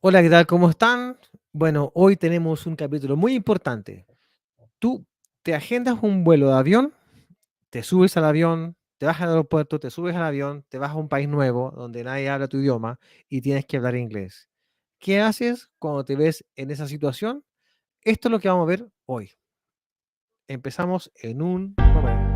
Hola, ¿qué tal? ¿Cómo están? Bueno, hoy tenemos un capítulo muy importante. Tú te agendas un vuelo de avión, te subes al avión, te vas al aeropuerto, te subes al avión, te vas a un país nuevo donde nadie habla tu idioma y tienes que hablar inglés. ¿Qué haces cuando te ves en esa situación? Esto es lo que vamos a ver hoy. Empezamos en un momento.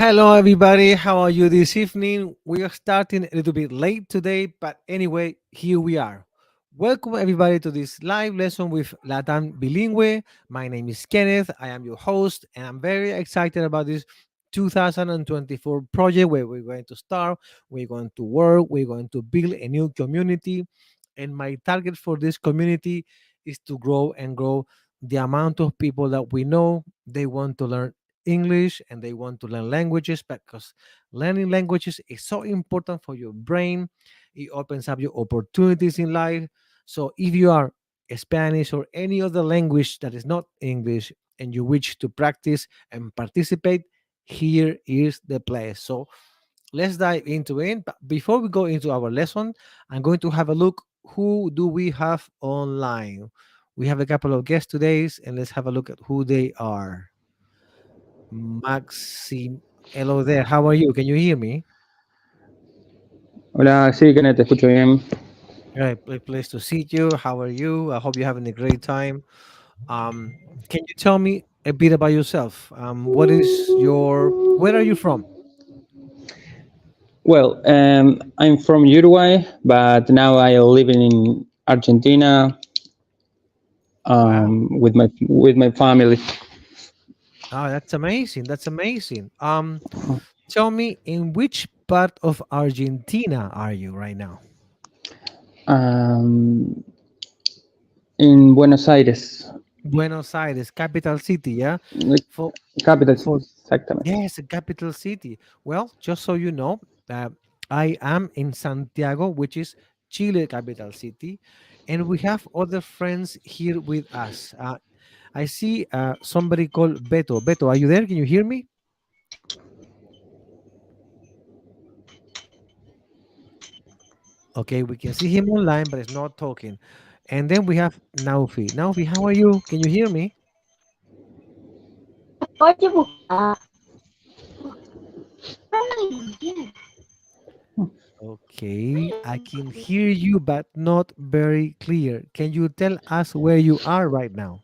Hello, everybody. How are you this evening? We are starting a little bit late today, but anyway, here we are. Welcome, everybody, to this live lesson with Latin Bilingue. My name is Kenneth. I am your host, and I'm very excited about this 2024 project where we're going to start, we're going to work, we're going to build a new community. And my target for this community is to grow and grow the amount of people that we know they want to learn English and they want to learn languages because learning languages is so important for your brain. It opens up your opportunities in life. So if you are Spanish or any other language that is not English and you wish to practice and participate, here is the place. So let's dive into it. But before we go into our lesson, I'm going to have a look who do we have online. We have a couple of guests today, and let's have a look at who they are. Maxim, hello there. How are you? Can you hear me? Hola, sí, Kenneth, te escucho bien. Right, place to see you. How are you? I hope you're having a great time. Um, can you tell me a bit about yourself? What is your? Where are you from? Well, I'm from Uruguay, but now I live in Argentina Wow. with my family. Oh, that's amazing. That's amazing. Tell me, in which part of Argentina are you right now? Um, in Buenos Aires, Buenos Aires, capital city, yeah. the For capital, for exactamente. yes, the capital city. Well, just so you know, I am in Santiago, which is Chile capital city, and we have other friends here with us. I see somebody called Beto. Beto, are you there? Can you hear me? Okay, we can see him online, but it's not talking. And then we have Naufi. Naufi, how are you? Can you hear me? Pode buscar. Ai, Okay, I can hear you, but not very clear. Can you tell us where you are right now?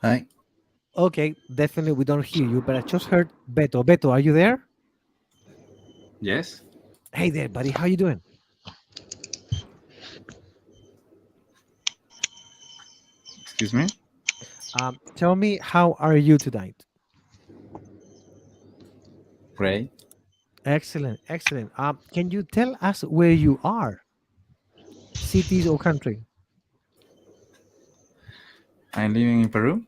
Hi. Okay, definitely we don't hear you, but I just heard Beto. Beto, are you there? Yes. Hey there, buddy. How you doing? Excuse me. Tell me, how are you tonight? Great. Excellent, excellent. Can you tell us where you are? Cities or country? I'm living in Peru.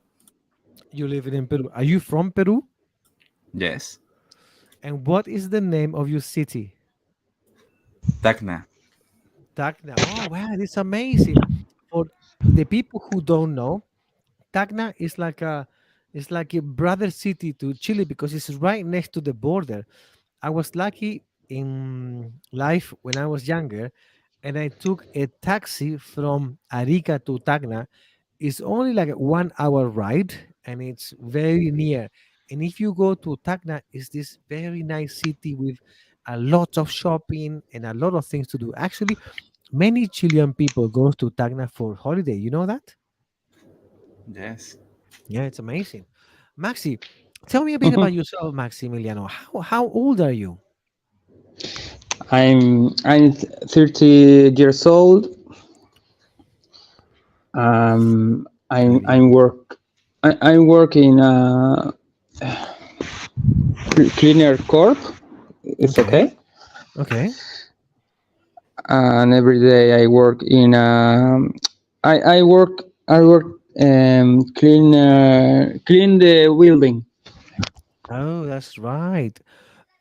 You live in Peru. Are you from Peru? Yes. And what is the name of your city? Tacna. Tacna. Oh, wow, this is amazing. For the people who don't know, Tacna is like a brother city to Chile because it's right next to the border. I was lucky in life when I was younger, and I took a taxi from Arica to Tacna. It's only like a 1 hour ride, and it's very near. And if you go to Tacna, it's this very nice city with a lot of shopping and a lot of things to do. Actually, many Chilean people go to Tacna for holiday. You know that? Yes. Yeah, it's amazing. Maxi, tell me a bit about Mhm. yourself, Maximiliano. How old are you? I'm 30 years old. Very I'm good. work. I work in a cleaner corp. It's Okay. okay. Okay. And every day I work in I work clean the building. Oh, that's right.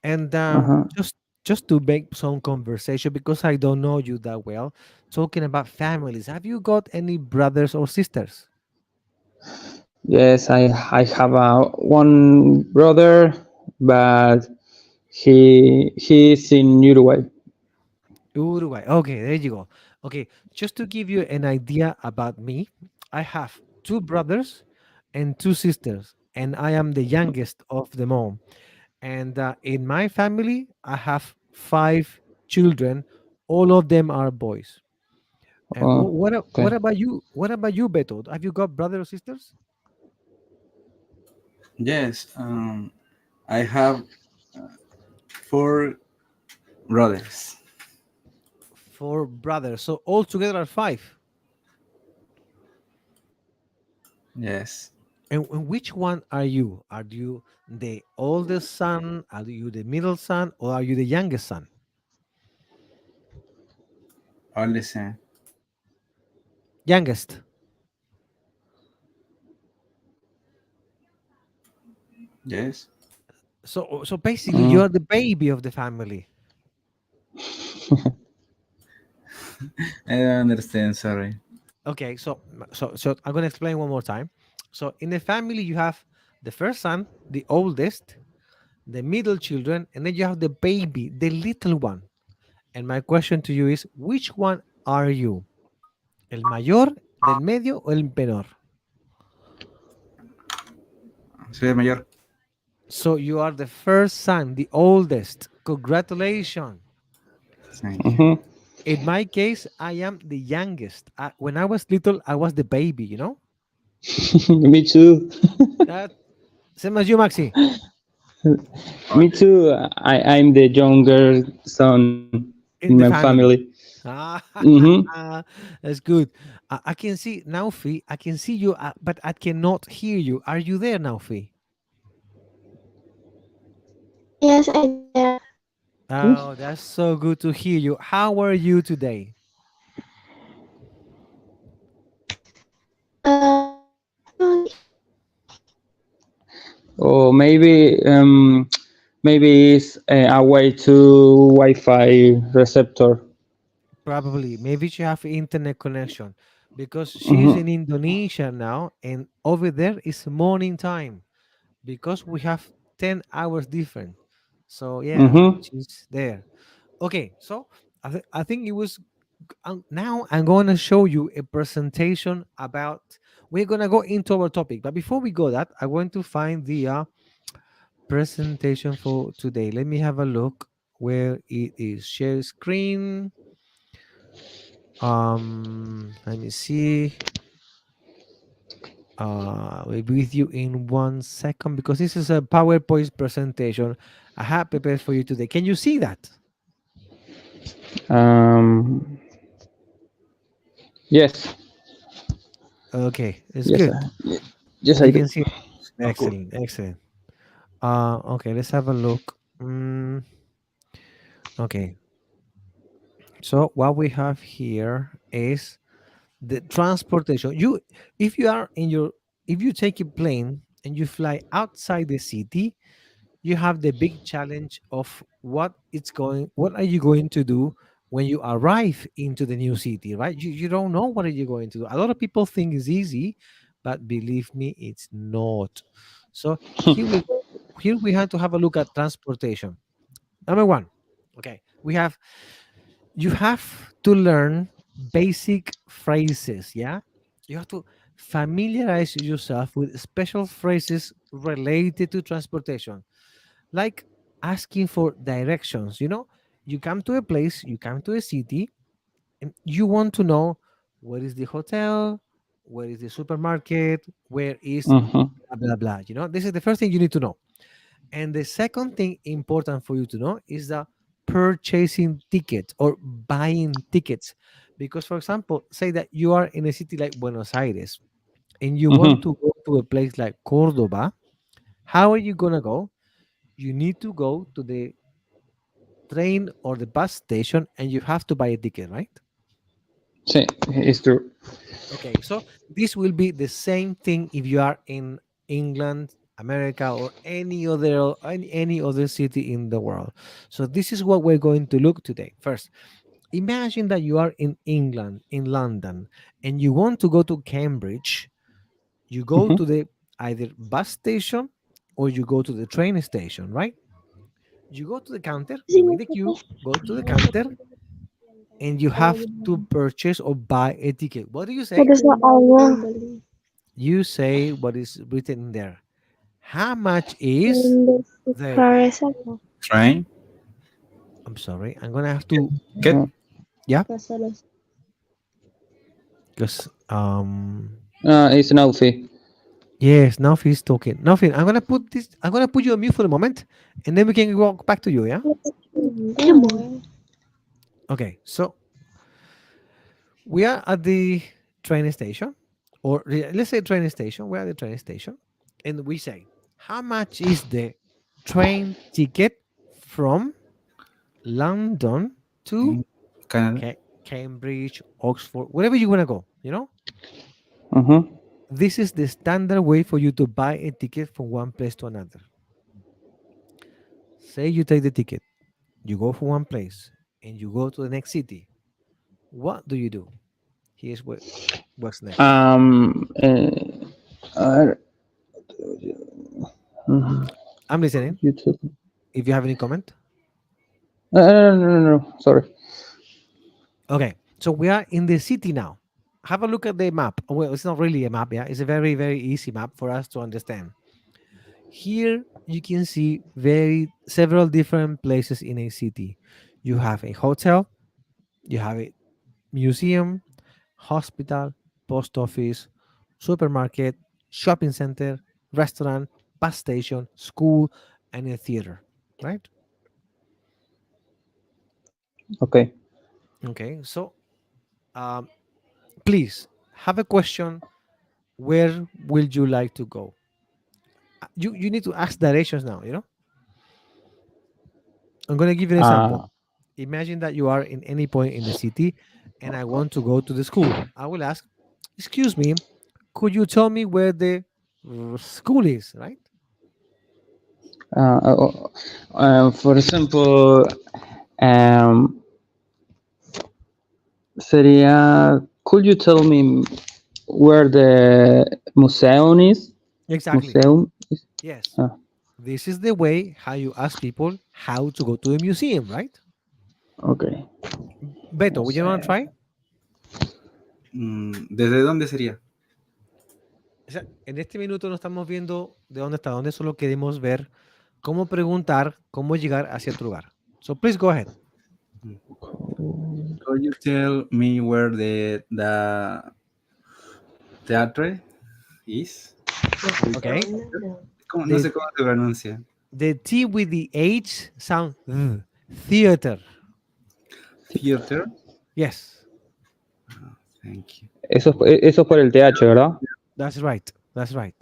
And Uh-huh. just to make some conversation because I don't know you that well, talking about families. Have you got any brothers or sisters? Yes, I have a one brother, but he's in Uruguay. Uruguay. Okay, there you go. Okay, just to give you an idea about me, I have two brothers and two sisters, and I am the youngest of them all. And in my family, I have five children. All of them are boys. And what Okay. about you? What about you, Beto? Have you got brothers or sisters? Yes. I have four brothers. Four brothers. So all together are five. Yes. And which one are you? Are you the oldest son? Are you the middle son? Or are you the youngest son? All the same. Youngest. Yes. So basically, Mm. you're the baby of the family. I don't understand. Sorry. Okay, so I'm gonna explain one more time. So in the family, you have the first son, the oldest, the middle children, and then you have the baby, the little one. And my question to you is, which one are you? ¿El mayor, del medio o el menor? Soy el mayor. So you are the first son, the oldest. Congratulations. Thank you. Mhm. In my case, I am the youngest. When I was little, I was the baby, you know? Me too. That same as you, Maxi, All Me the too. I'm the younger son in my in the family. family. Ah, Mm-hmm. that's good. I can see Naufi. I can see you, but I cannot hear you. Are you there, Naufi? Yes, I there. Oh, that's so good to hear you. How are you today? Good. Or maybe it's a way to Wi-Fi receptor. Probably. Maybe she have internet connection because she's Mm-hmm. in Indonesia now, and over there is morning time because we have 10 hours different. So yeah, Mm-hmm. she's there. Okay, so I think it was. Now I'm going to show you a presentation about. We're going to go into our topic, but before we go that, I'm going to find the presentation for today. Let me have a look where it is. Share screen. Let me see. We'll be with you in 1 second because this is a PowerPoint presentation I have prepared for you today. Can you see that? Um, yes, Okay, it's yes, good. yes, I You do. can see it. Oh, cool. Excellent, excellent. Okay, let's have a look. Okay, so what we have here is the transportation. If you are in your, if you take a plane and you fly outside the city, you have the big challenge of what are you going to do when you arrive into the new city, right? You don't know what are you going to do. A lot of people think it's easy, but believe me, it's not. So here we have to have a look at transportation. Number one, okay, we have you have to learn basic phrases. Yeah, you have to familiarize yourself with special phrases related to transportation, like asking for directions. You come to a place, you come to a city, and you want to know where is the hotel, where is the supermarket, where is Mm-hmm. blah blah blah. This is the first thing you need to know. And the second thing important for you to know is the purchasing tickets or buying tickets. Because, for example, say that you are in a city like Buenos Aires and you want Mm-hmm. to go to a place like Cordoba. How are you going to go? You need to go to the train or the bus station and you have to buy a ticket, right? Sí, it's true. Okay, so this will be the same thing if you are in England, America, or any other city in the world. So this is what we're going to look today. First, imagine that you are in England, in London, and you want to go to Cambridge. You go Mm-hmm. to the either bus station or you go to the train station, right? You go to the counter, you make the queue, go to the counter, and you have to purchase or buy a ticket. What do you say? What is the hour? You say what is written in there. How much is In the the? Caresano. Train. I'm sorry, I'm gonna have to. Get. Yeah, Casares. because It's an outfit. yes, now he's talking. Nothing. I'm gonna put this. I'm gonna put you on mute for a moment, and then we can walk back to you. Yeah. Tenemos. Okay. So we are at the train station, or let's say train station. We're at the train station, and we say, how much is the train ticket from London to In Canada. Cambridge, Oxford, wherever you want to go, Mm-hmm. this is the standard way for you to buy a ticket from one place to another. Say you take the ticket, you go from one place, and you go to the next city. What do you do? Here's what's next. Uh, mhm. I'm listening. You took. If you have any comment. No. Sorry. Okay, so we are in the city now. Have a look at the map. Well, it's not really a map, yeah. It's a very, very easy map for us to understand. Here you can see several different places in a city. You have a hotel, you have a museum, hospital, post office, supermarket, shopping center, restaurant, bus station, school, and a theater, right? Okay. Okay, so um, please have a question. Where will you like to go? You need to ask directions now. I'm going to give you an example. Uh, Imagine that you are in any point in the city and I want to go to the school. I will ask, excuse me, could you tell me where the school is, right? for example, um, sería. Could you tell me where the museum is? Exactly. Museum is. Yes. Ah. This is the way how you ask people how to go to a museum, right? Okay. Beto, would you want to Museum. try? ¿Desde dónde sería? O sea, en este minuto no estamos viendo de dónde está dónde, solo queremos ver cómo preguntar, cómo llegar hacia tu lugar. So please go ahead. Could you tell me where the theatre is? Okay. No sé cómo se pronuncia. The T with the H sound theater. Theater. Yes, Thank you. Eso es por el TH, ¿verdad? that's right. That's right.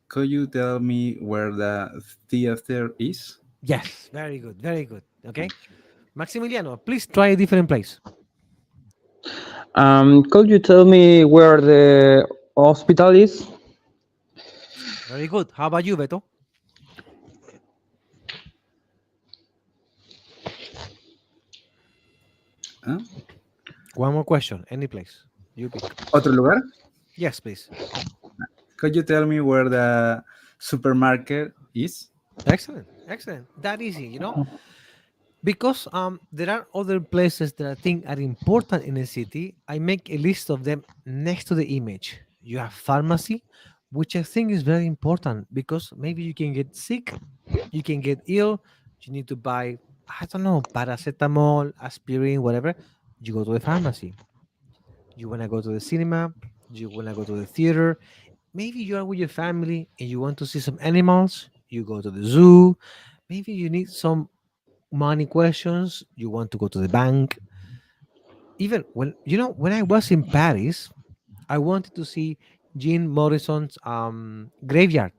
Could you tell me where the theater is? Yes, very good. Very good. Okay. Maximiliano, please try a different place. Could you tell me where the hospital is? Very good. How about you, Beto? ¿Ah? One more question. Any place. You pick. ¿Otro lugar? Yes, please. Could you tell me where the supermarket is? Excellent. Excellent. That easy, Because there are other places that I think are important in a city. I make a list of them next to the image. You have pharmacy, which I think is very important because maybe you can get sick, you can get ill, you need to buy, I don't know, paracetamol, aspirin, whatever. You go to the pharmacy. You want to go to the cinema, you want to go to the theater. Maybe you are with your family and you want to see some animals, you go to the zoo. Maybe you need some money questions, you want to go to the bank. Even when I was in Paris, I wanted to see Jean Morrison's graveyard.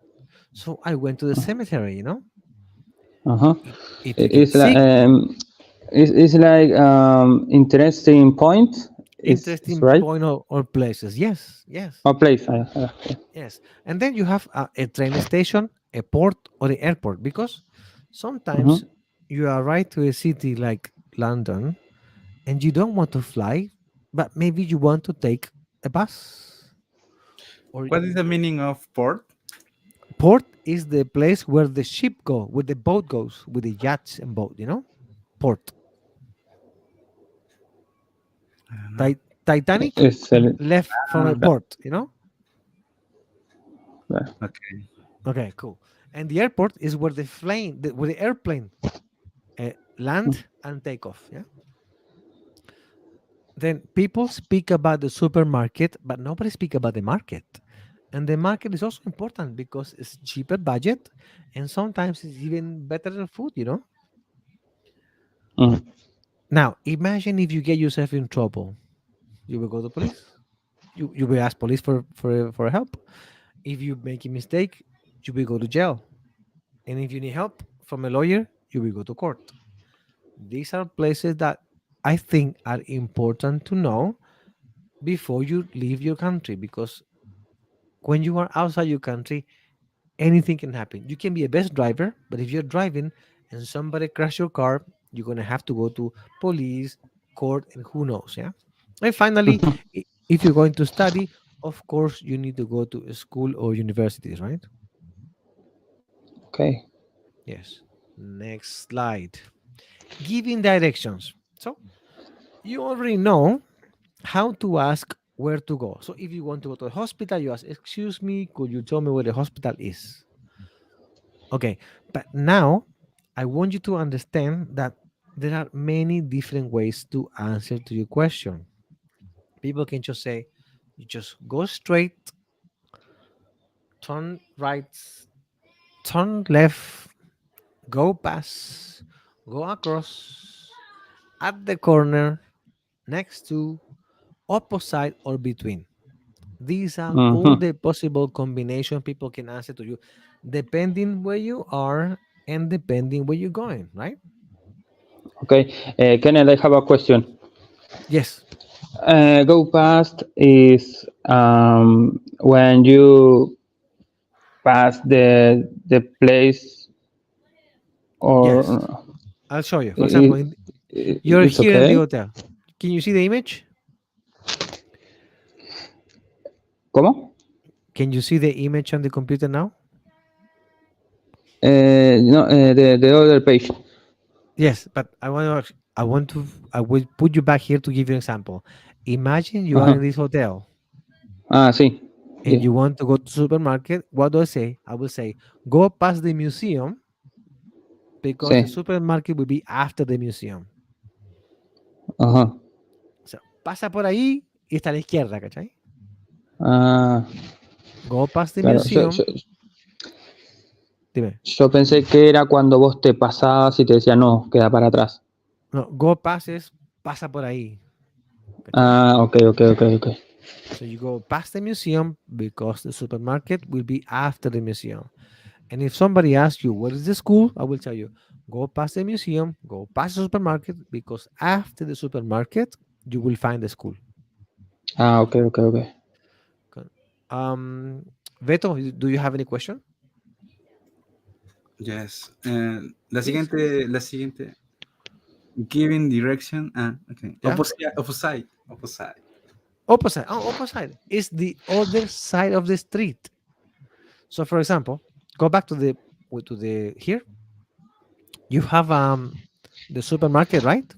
So I went to the cemetery, Uh-huh. If you get It's like sick, interesting point. Is interesting right? point or places. Yes, yes, Or place. Yeah. yes. And then you have a train station, a port, or the airport because Uh-huh. sometimes you arrive to a city like London and you don't want to fly, but maybe you want to take a bus. Or What is the meaning of port? port is the place where the ship go, where the boat goes, with the yachts and boat. Port. I don't know. Titanic It's left from a Ah, port. okay. Okay, cool. And the airport is where where the airplane land and take off. Yeah. Then people speak about the supermarket, but nobody speak about the market. And the market is also important because it's cheaper budget, and sometimes it's even better than food. Mhm. Now, imagine if you get yourself in trouble, you will go to police. You will ask police for help. If you make a mistake, you will go to jail. And if you need help from a lawyer, you will go to court. These are places that I think are important to know before you leave your country because when you are outside your country, anything can happen. You can be a best driver, but if you're driving and somebody crash your car, you're gonna have to go to police, court, and who knows, yeah. And finally, if you're going to study, of course, you need to go to a school or universities, right? Okay. Yes. Next slide. Giving directions. So you already know how to ask where to go. So if you want to go to the hospital, you ask, "Excuse me, could you tell me where the hospital is?" Okay, but now I want you to understand that there are many different ways to answer to your question. People can just say, you just go straight, turn right, turn left, go past, go across, at the corner, next to, opposite, or between. These are all Mhm. the possible combination people can answer to you, depending where you are and depending where you're going, right? Okay. Kenneth, I have a question. Yes. Go past is when you pass the place, Yes, or I'll show you. For example, it, you're it's here in the okay. hotel. Can you see the image? ¿Cómo? Can you see the image on the computer now? No, the other page. Yes, but I will put you back here to give you an example. Imagine you are Ajá. in this hotel Ah, sí. and Yeah. you want to go to supermarket. What do I say? I will say, go past the museum because the Sí. supermarket will be after the museum. Ajá. So, pasa por ahí y está a la izquierda, ¿cachai? Ah, Go past the claro. museum. Dime. Yo pensé que era cuando vos te pasabas y te decía no, queda para atrás. No, go past es pasa por ahí, ¿cachai? Ah, ok, ok, ok, ok. So you go past the museum because the supermarket will be after the museum. And if somebody asks you, what is the school? I will tell you, go past the museum, go past the supermarket because after the supermarket, you will find the school. Ah, ok, ok, ok. Okay. Veto, do you have any question? Yes. Please. La siguiente. Giving direction. Ah, okay. Yeah. Opposite. Opposite. Opposite. Oh, opposite is the other side of the street. So, for example, go back to the here. You have the supermarket, right?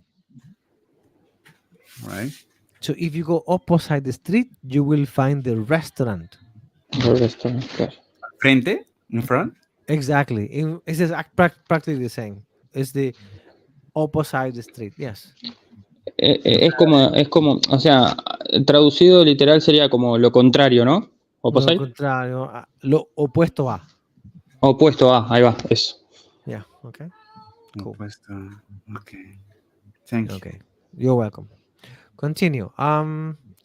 Right. So if you go opposite the street, you will find the restaurant. The restaurant, claro. Frente, in front. Exactly. It's just practically the same. It's the opposite the street. Yes. O sea, traducido literal sería como lo contrario, ¿no? Lo Opposite. contrario, lo opuesto a. Opuesto a, ahí va, eso. Yeah. Okay. Cool. Opuesto. Okay. Thank you. Okay. You're welcome. Continue.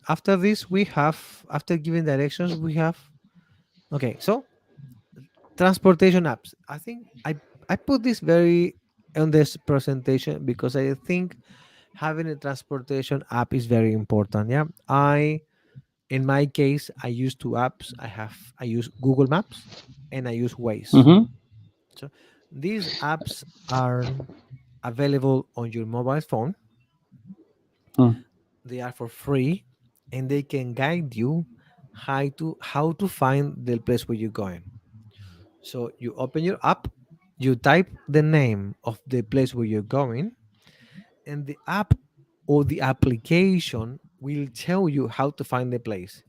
After this, we have after giving directions, we have. Okay. So transportation apps. I think I put this very on this presentation because I think having a transportation app is very important. Yeah. In my case, I use two apps. I use Google Maps and I use Waze. Ujú. So these apps are available on your mobile phone. Mm. They are for free and they can guide you how to find the place where you're going. So you open your app, you type the name of the place where you're going, and the app or the application will tell you how to find the place.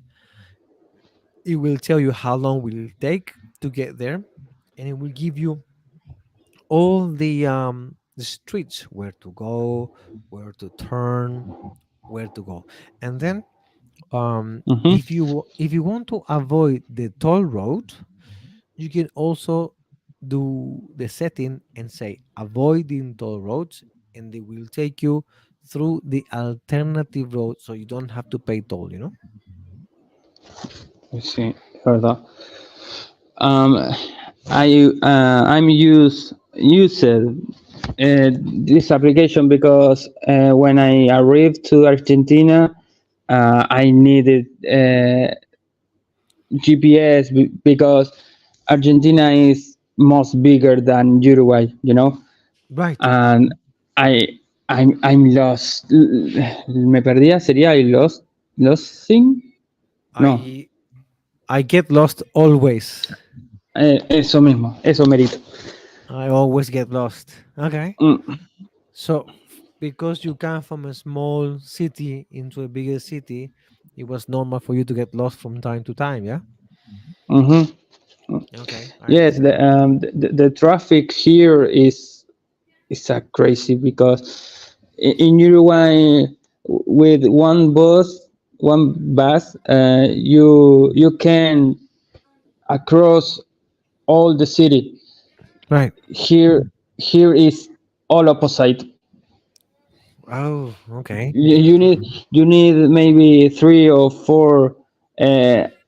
It will tell you how long will it take to get there, and it will give you all the streets where to go, where to turn, where to go. And then Ujú. if you want to avoid the toll road, you can also do the setting and say avoiding toll roads, and they will take you through the alternative road so you don't have to pay toll. Sí, es verdad. Um, I'm used this application because when I arrived to Argentina, I needed GPS because Argentina is most bigger than Uruguay, you know, Right. and I'm lost. Me perdía, sería I losing. No, I get lost always. eso mismo, eso merito. I always get lost. Okay. Mm, So because you come from a small city into a bigger city, it was normal for you to get lost from time to time. Yeah. mhm. Okay. I Yes, understand. the traffic here is a crazy because in Uruguay with one bus, you can across all the city. Right. Here is all opposite. Oh, okay. You need maybe 3 or 4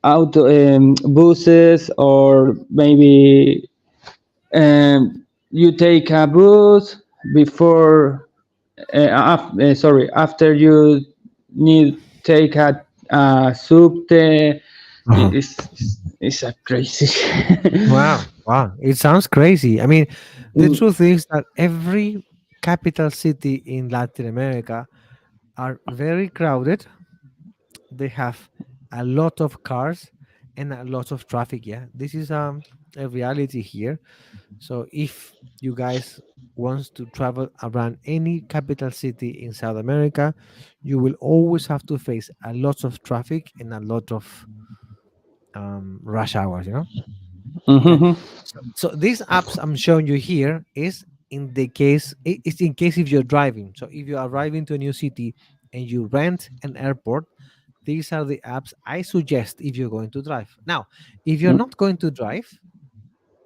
auto buses, or maybe you take a bus before sorry, after you need take a subte. Uh-huh. It's a crazy. Wow. Wow. It sounds crazy. I mean, the Mm, truth is that every capital city in Latin America are very crowded. They have a lot of cars and a lot of traffic. Yeah. This is a reality here. So if you guys wants to travel around any capital city in South America, you will always have to face a lot of traffic and a lot of rush hours. Okay. mhm. So these apps I'm showing you here is in the case it's in case if you're driving. So if you are arriving to a new city and you rent an airport, these are the apps I suggest if you're going to drive. Now, if you're not going to drive,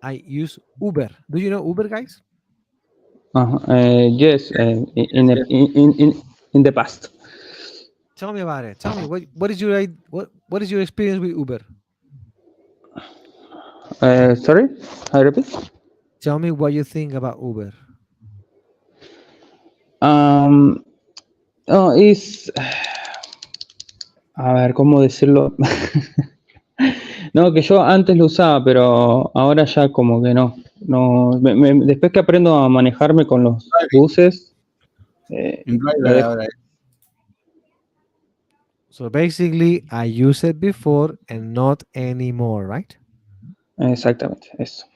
I use Uber. Do you know Uber, guys? Yes, in the past. Tell me about it. Tell me what is your what is your experience with Uber? Sorry, I repeat. Tell me what you think about Uber. Um, no, a ver, ¿cómo decirlo? No, que yo antes lo usaba, pero ahora ya como que no. No, después que aprendo a manejarme con los buses, En lo driver dejo. ahora. So basically, I use it before and not anymore, right? Exactamente, eso.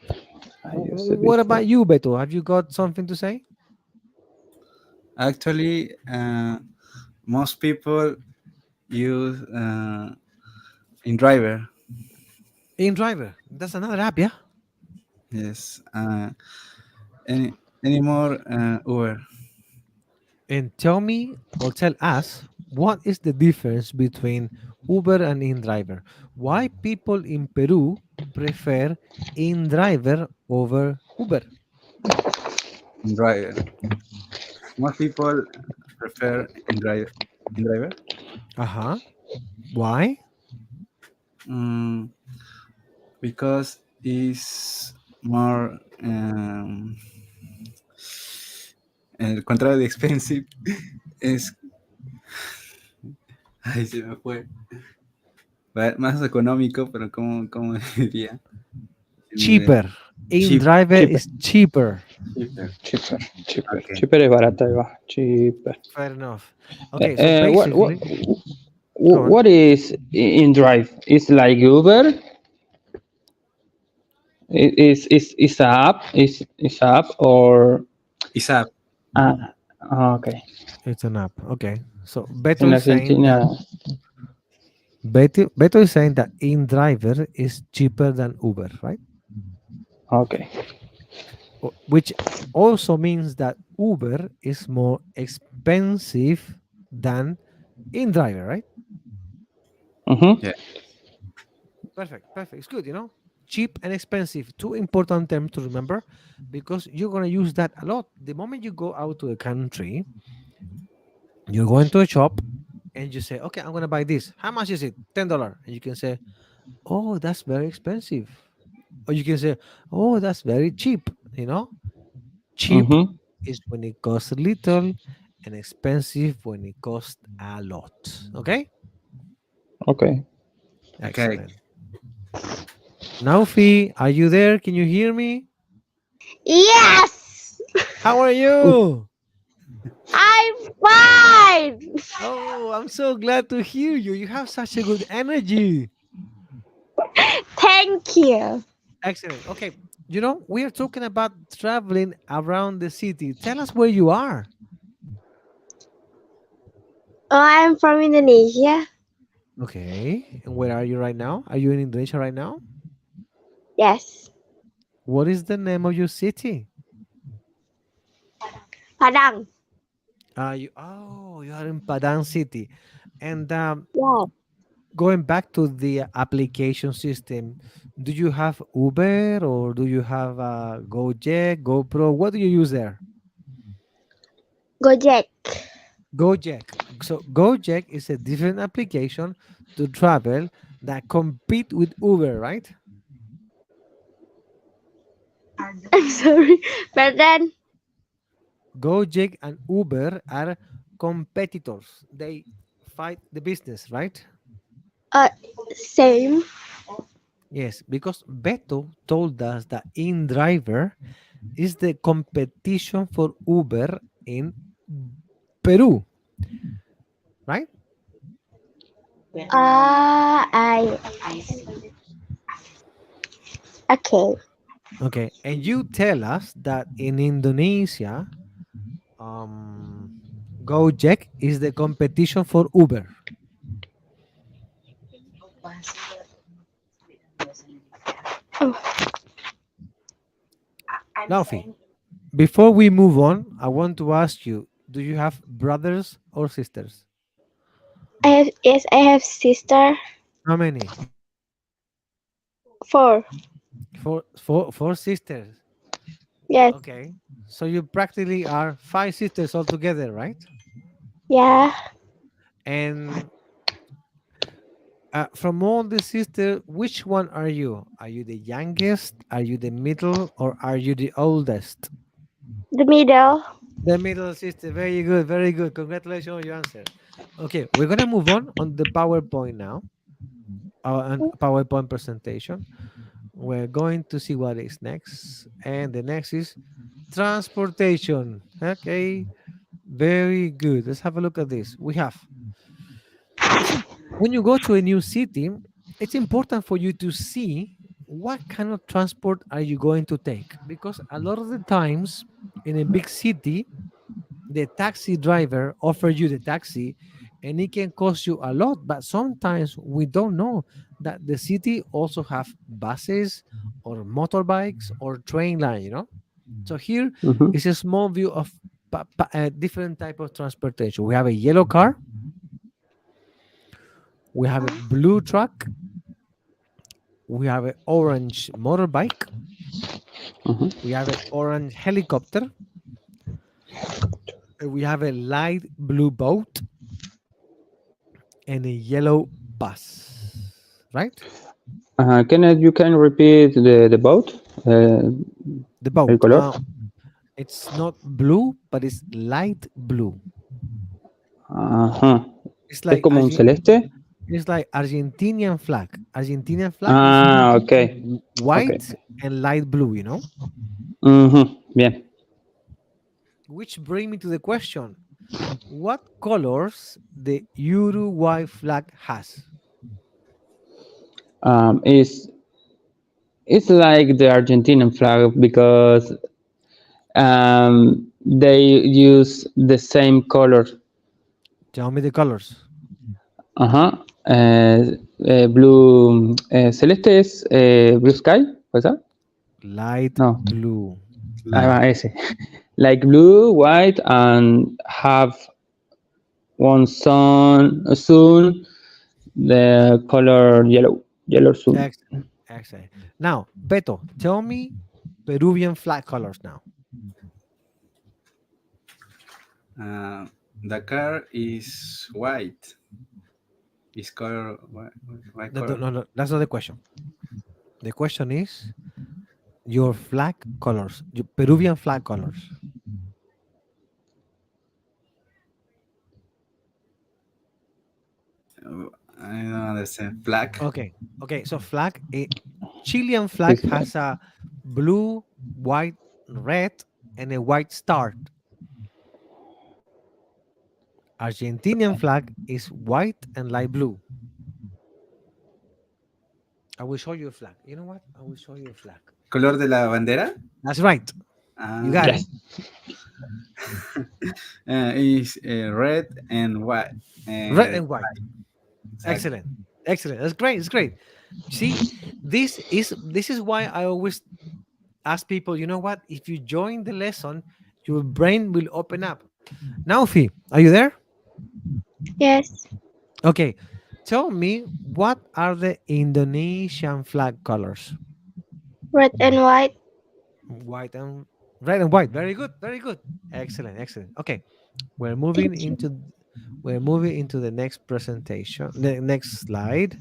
I use it What before. about you, Beto? Have you got something to say? Actually, most people use in driver. In driver. That's another app, yeah? Yes. Any more Uber? And tell me or tell us what is the difference between Uber and InDriver? Why people in Peru prefer InDriver over Uber? In driver. Most people prefer in driver. Uh-huh. Why? Mm, because it's more el contrario de expensive es ay se me fue más económico, pero cómo diría en inglés. Cheaper. InDriver Cheaper. is cheaper. Cheaper. Okay. Cheaper es barata, ahí va. Cheaper. Fair enough. Okay, so What basically, on. what is in drive? It's like Uber. Is a app? Is a app or? It's up. Okay. It's an app. Okay. So Beto En is saying Argentina. Beto is saying that InDriver is cheaper than Uber, right? Okay. Which also means that Uber is more expensive than InDriver, right? Mm-hmm. Yeah. Perfect. It's good, cheap and expensive, two important terms to remember because you're going to use that a lot. The moment you go out to a country, you go into a shop and you say, okay, I'm going to buy this. How much is it? $10. And you can say, oh, that's very expensive. Or you can say, oh, that's very cheap. Cheap Mm-hmm. is when it costs little and expensive when it costs a lot. Okay? Okay. Excellent. Naufi, are you there? Can you hear me? Yes, How are you? I'm fine. Oh, I'm so glad to hear you. You have such a good energy. Thank you. Excellent. Okay. We are talking about traveling around the city. Tell us where you are. Oh, I'm from Indonesia. Okay. And where are you right now? Are you in Indonesia right now? Yes, What is the name of your city? Padang. You are in Padang City. And Yeah, going back to the application system, do you have Uber or do you have Gojek, GoPro? What do you use there? Gojek. Gojek. So Gojek is a different application to travel that compete with Uber, right? I'm sorry, but then Gojek and Uber are competitors. They fight the business, right? same. Yes, because Beto told us that InDriver is the competition for Uber in Peru, right? I okay. Okay, and you tell us that in Indonesia, Gojek is the competition for Uber. Laufi, before we move on, I want to ask you, do you have brothers or sisters? I have sister. How many? 4. Four sisters. Yes. Okay. So you practically are 5 sisters altogether, right? Yeah. And from all the sisters, which one are you? Are you the youngest? Are you the middle? Or are you the oldest? The middle. The middle sister. Very good. Very good. Congratulations on your answer. Okay, we're gonna move on the PowerPoint now. And PowerPoint presentation. We're going to see what is next, and the next is transportation. Okay, very good. Let's have a look at this. We have when you go to a new city, it's important for you to see what kind of transport are you going to take, because a lot of the times in a big city, the taxi driver offers you the taxi and it can cost you a lot. But sometimes we don't know that the city also have buses or motorbikes or train line. So here Mm-hmm. is a small view of different type of transportation. We have a yellow car, we have a blue truck, we have an orange motorbike, Mm-hmm. we have an orange helicopter, and we have a light blue boat and a yellow bus. Right? Kenneth, you can repeat the boat, The el boat. color. It's not blue, but it's light blue. Ajá. It's Es like como un celeste. it's like Argentinian flag. Argentinian flag is Ah, ok. white Ok. and light blue. Ujú, bien. Which bring me to the question: what colors the Uruguay flag has? It's like the Argentinian flag because they use the same color. Tell me the colors. Ajá. Blue, celeste es blue sky, ¿verdad? Light No. blue. Ahí va, ese. Like blue, white, and have one soon the color yellow soon. Excellent. Excellent. Now, Beto, tell me Peruvian flag colors now. The car is white. Is color white No, color? no, that's not the question. The question is your flag colors, your Peruvian flag colors. I don't understand. Black. Okay. So flag, Chilean flag It's has a blue, white, red, and a white star. Argentinian flag is white and light blue. I will show you a flag. You know what? I will show you a flag. Color de la bandera. That's right. You got yes. it. Is red and white. Red and white. Exactly. Excellent. That's great. It's great. See, this is why I always ask people, you know what? If you join the lesson, your brain will open up. Now, Fee, are you there? Yes. Okay. Tell me, what are the Indonesian flag colors? Red and white. White and red and white. Very good. Very good. Excellent. Okay. We're moving Thank you. into the next presentation, the next slide,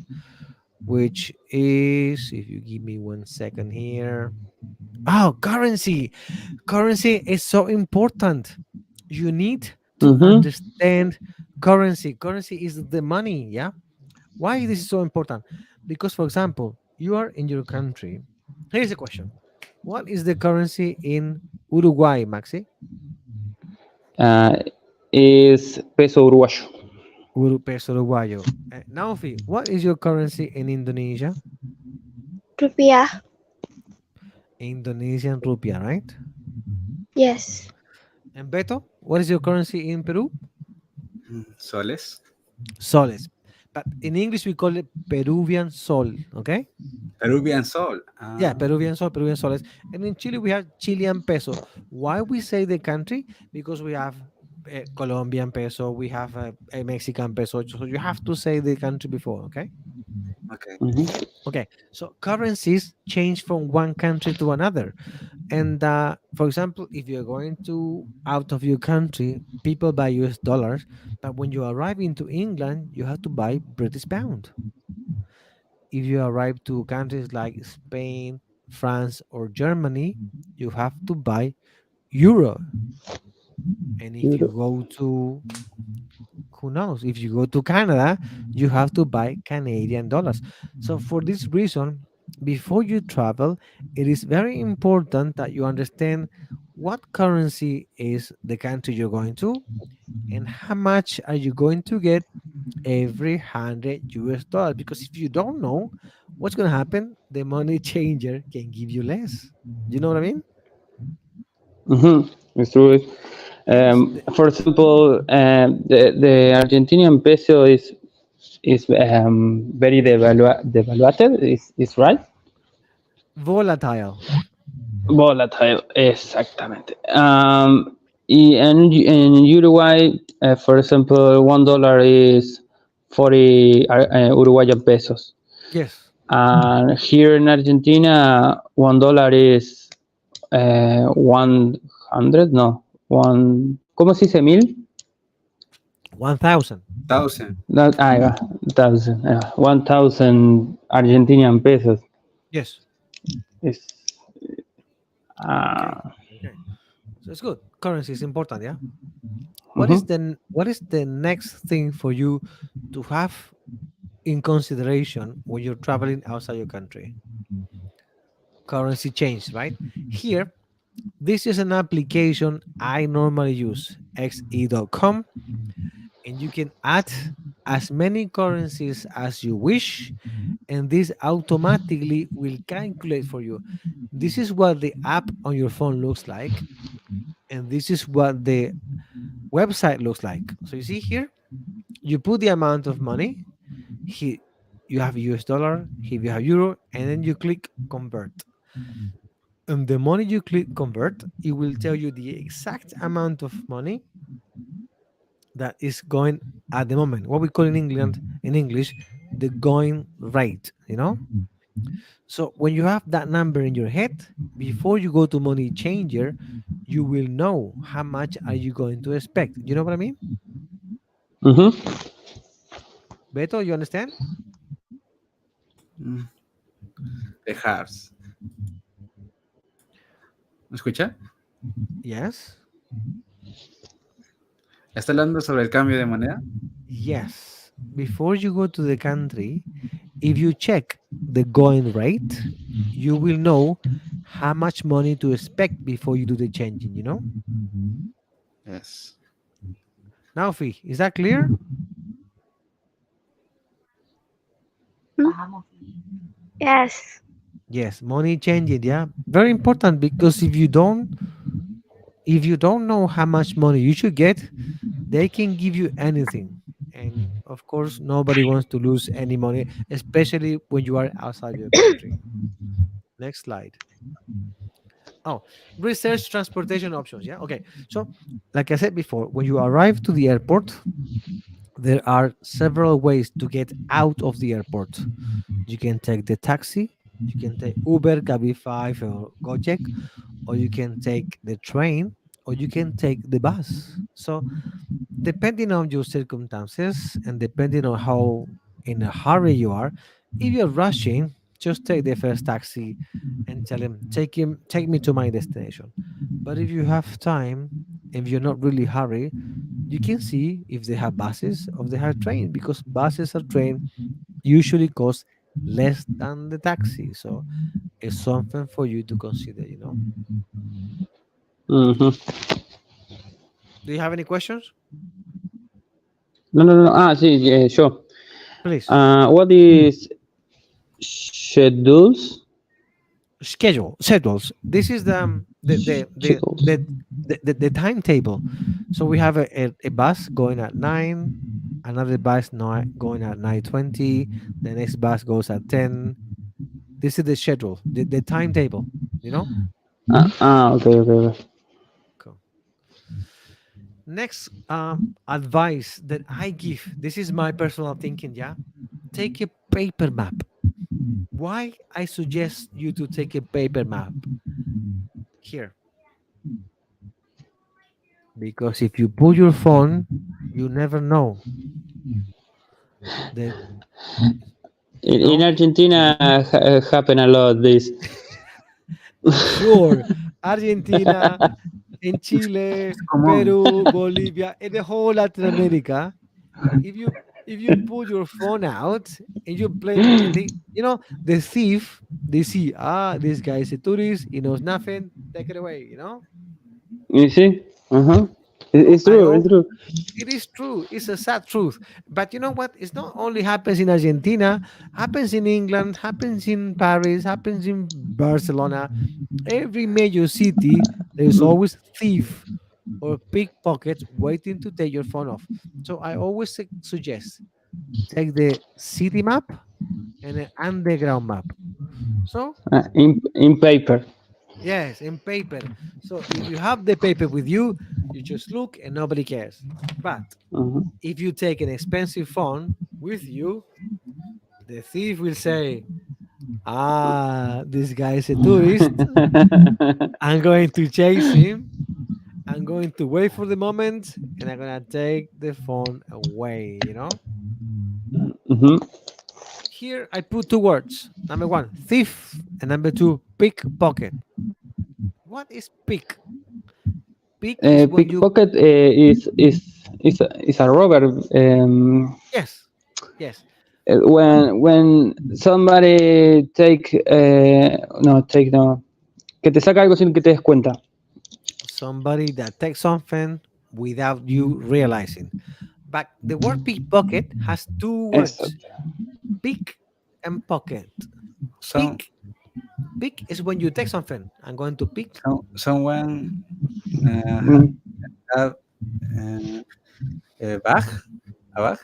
which is, if you give me 1 second here. Oh, currency. Currency is so important. You need to Mm-hmm. understand currency. Currency is the money. Yeah. Why this is so important? Because, for example, you are in your country. Here's a question: what is the currency in Uruguay, Maxi? Es peso uruguayo. Peso uruguayo. Now, Fi, what is your currency in Indonesia? Rupiah. Indonesian rupiah, right? Yes. And Beto, what is your currency in Peru? Soles. Soles. But in English, we call it Peruvian sol. Okay. Peruvian sol. Yeah, Peruvian sol, Peruvian soles. And in Chile, we have Chilean peso. Why we say the country? Because we have a Colombian peso, we have a Mexican peso. So you have to say the country before, okay? Okay. Mm-hmm. Okay. So currencies change from one country to another. And for example, if you're going to out of your country, people buy US dollars. But when you arrive into England, you have to buy British pound. If you arrive to countries like Spain, France, or Germany, you have to buy euro. And if you go to, who knows, if you go to Canada, you have to buy Canadian dollars. So for this reason, before you travel, it is very important that you understand what currency is the country you're going to and how much are you going to get every 100 US dollars. Because if you don't know what's going to happen, the money changer can give you less. You know what I mean? Mm-hmm. It's true. Yes. For example, the Argentinian peso is very devaluated. Is right? Volatile. Volatile, exactamente. In Uruguay, for example, $1 is 40 Uruguayan pesos. Yes. And here in Argentina, $1 is 100, no, one, ¿cómo se dice mil? 1,000. 1,000. No, ahí va, 1,000, 1,000 Argentinian pesos. Yes. Is, Okay. Okay. So it's good. Currency is important, yeah. What is the next thing for you to have in consideration when you're traveling outside your country? Currency change, right? Here, this is an application I normally use, xe.com, and you can add as many currencies as you wish, and this automatically will calculate for you. This is what the app on your phone looks like, and this is what the website looks like. So you see here, you put the amount of money. Here you have US dollar, here you have euro, and then you click convert. And the money you click convert, it will tell you the exact amount of money that is going at the moment. What we call in England, in English, the going rate, you know? So when you have that number in your head, before you go to money changer, you will know how much are you going to expect. You know what I mean? Beto, you understand? The hearts. ¿Me escucha? Yes. ¿Está hablando sobre el cambio de moneda? Yes. Before you go to the country, if you check the going rate, you will know how much money to expect before you do the changing, you know? Yes. Now, Fi, is that clear? Yes. Yes, money changing, yeah. Very important, because if you don't know how much money you should get, they can give you anything. And of course, nobody wants to lose any money, especially when you are outside your country. Next slide. Oh, research transportation options. Yeah. Okay. So, like I said before, when you arrive to the airport, there are several ways to get out of the airport. You can take the taxi, you can take Uber, Cabify, or Gojek, or you can take the train, or you can take the bus. So, depending on your circumstances and depending on how in a hurry you are, if you're rushing, just take the first taxi and tell him, take me to my destination. But if you have time, if you're not really hurry, you can see if they have buses or they have train, because buses or train usually cost less than the taxi. So it's something for you to consider, you know. Do you have any questions? No. Sí, sure. Please. What is schedules? Schedules. This is the timetable. So we have a bus going at 9, another bus going at 9:20, the next bus goes at 10. This is the schedule, the timetable, you know. Okay. Cool. Next advice that I give, this is my personal thinking, yeah. Take a paper map. Why I suggest you to take a paper map? Here. Because if you pull your phone, you never know. That In Argentina, happen a lot this. sure, Argentina, in Chile, Peru, Bolivia, and the whole Latin America. If you pull your phone out and you play, the thief, they see, this guy is a tourist, he knows nothing, take it away, you know. You see? It's true. It's true. It is true. It's a sad truth. But you know what? It's not only happens in Argentina, happens in England, happens in Paris, happens in Barcelona. Every major city, there's always thief or pickpockets waiting to take your phone off. So I always suggest take the city map and an underground map. So In paper. yes, in paper. So if you have the paper with you, you just look and nobody cares. But Uh-huh. if you take an expensive phone with you, the thief will say, "Ah, this guy is a tourist. I'm going to chase him. I'm going to wait for the moment, and I'm gonna take the phone away." Mhm. Here I put two words. Number one, thief, and number two, pickpocket. What is pick? Pick is when you Pickpocket is a robber. yes, yes. When somebody no, que te saca algo sin que te des cuenta. Somebody that takes something without you realizing. But the word pickpocket has two words: Eso. pick and pocket. So, Pick is when you take something. I'm going to pick. someone Mm. have a bag, a bag.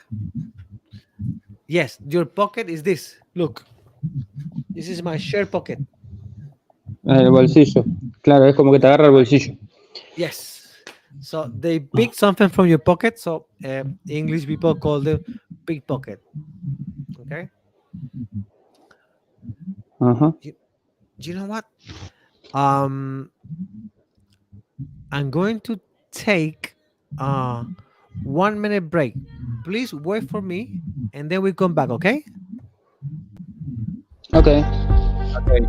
Yes, your pocket is this. Look, this is my shirt pocket. El bolsillo. Claro, es como que te agarra el bolsillo. Yes. So they pick something from your pocket. So English people call them pickpocket. Okay. Ajá. Do you know what? I'm going to take a 1 minute break. Please wait for me, and then we come back. Okay? Okay. Okay.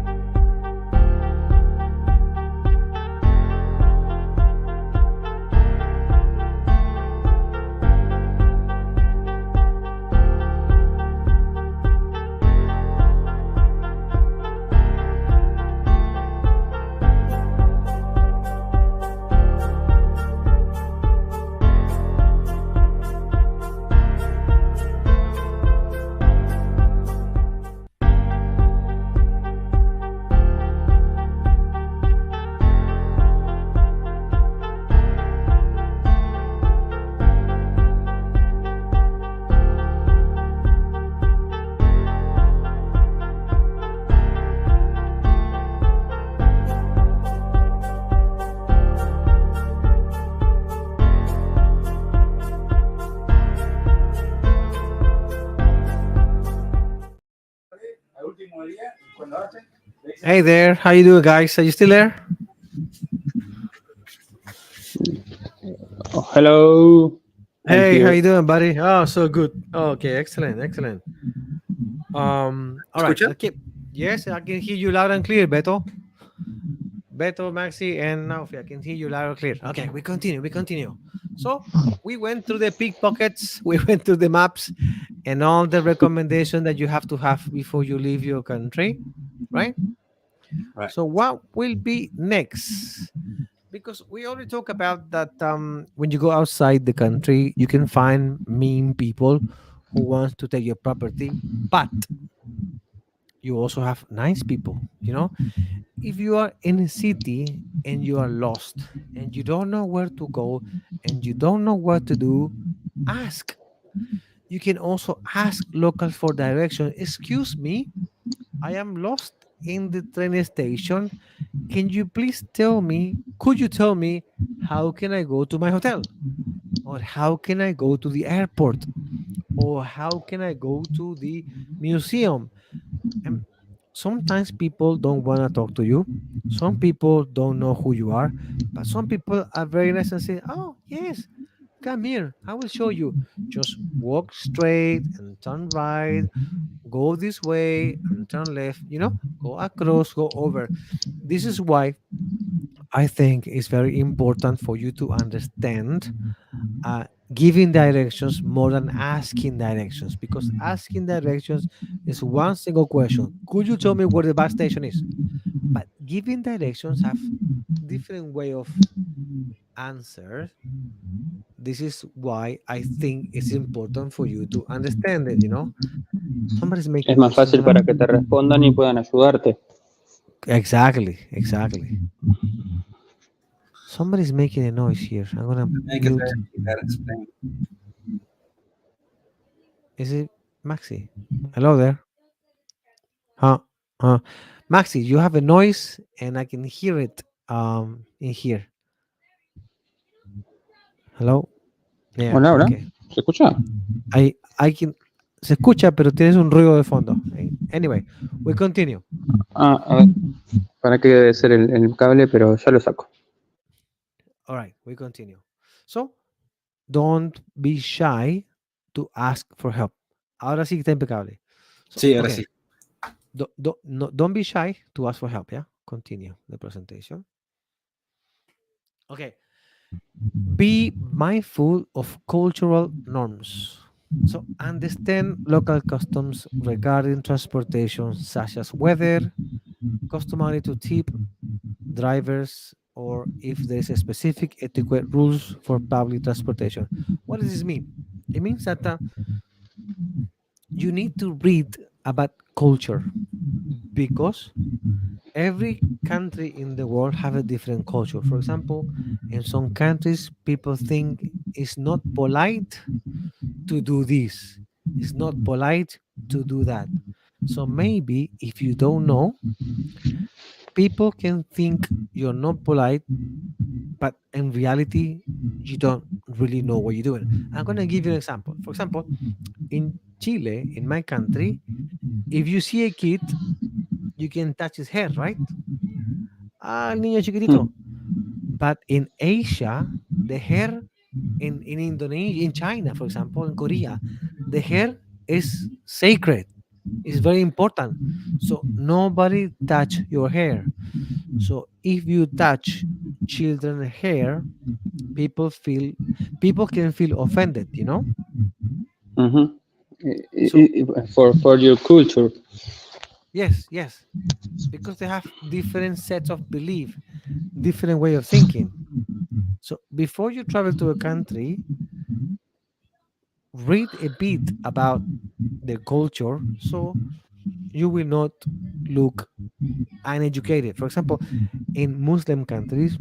Hey there, how you doing, guys? Are you still there? Oh, hello. I'm Hey, how here. you doing, buddy? Oh, so good. Okay, excellent, excellent. All right. ¿Escucha? Okay. Yes, I can hear you loud and clear, Beto. Beto, Maxi, and Naufi, I can hear you loud and clear. Okay, we continue. We continue. So we went through the pickpockets, we went through the maps, and all the recommendation that you have to have before you leave your country, right? Right. So what will be next? Because we already talked about that when you go outside the country, you can find mean people who want to take your property, but you also have nice people. If you are in a city and you are lost and you don't know where to go and you don't know what to do, ask. You can also ask locals for direction. Excuse me, I am lost in the train station. Can you please tell me, could you tell me how can I go to my hotel? Or how can I go to the airport? Or how can I go to the museum? And sometimes people don't want to talk to you. Some people don't know who you are, but some people are very nice and say, "Oh, yes, come here. I will show you. Just walk straight and turn right, go this way and turn left, go across, go over." This is why I think it's very important for you to understand giving directions more than asking directions, because asking directions is one single question. Could you tell me where the bus station is? But giving directions have different way of answer. This is why I think it's important for you to understand it. Somebody's Es making más noise. fácil para que te respondan y puedan ayudarte. Exactly. Somebody's making a noise here. I'm gonna Hay que mute. saber explicar, explain. Is it Maxi? Hello there. Huh? Maxi, you have a noise and I can hear it in here. Hello? Yeah, Hola, hola. okay. ¿Se escucha? I can se escucha, pero tienes un ruido de fondo. Anyway, we continue. Ah, a ver. Para que debe ser el cable, pero ya lo saco. All right, we continue. So, don't be shy to ask for help. Ahora sí que está impecable. So, Sí, ahora okay. sí. Don't be shy to ask for help, yeah? Continue the presentation. Okay. Be mindful of cultural norms. So understand local customs regarding transportation, such as weather, customary to tip drivers, or if there is a specific etiquette rules for public transportation. What does this mean? It means that you need to read about culture because every country in the world have a different culture. For example, in some countries, people think it's not polite to do this. It's not polite to do that. So maybe if you don't know, people can think you're not polite, but in reality, you don't really know what you're doing. I'm going to give you an example. For example, in Chile, in my country, if you see a kid, you can touch his hair, right? Ah, el niño chiquitito. But in Asia, the hair in Indonesia, in China, for example, in Korea, the hair is sacred. It's very important. So nobody touch your hair. So if you touch children's hair, people can feel offended, you know? Mhm. So For your culture. yes, because they have different sets of belief, different way of thinking. So before you travel to a country, read a bit about their culture so you will not look uneducated. For example, in Muslim countries,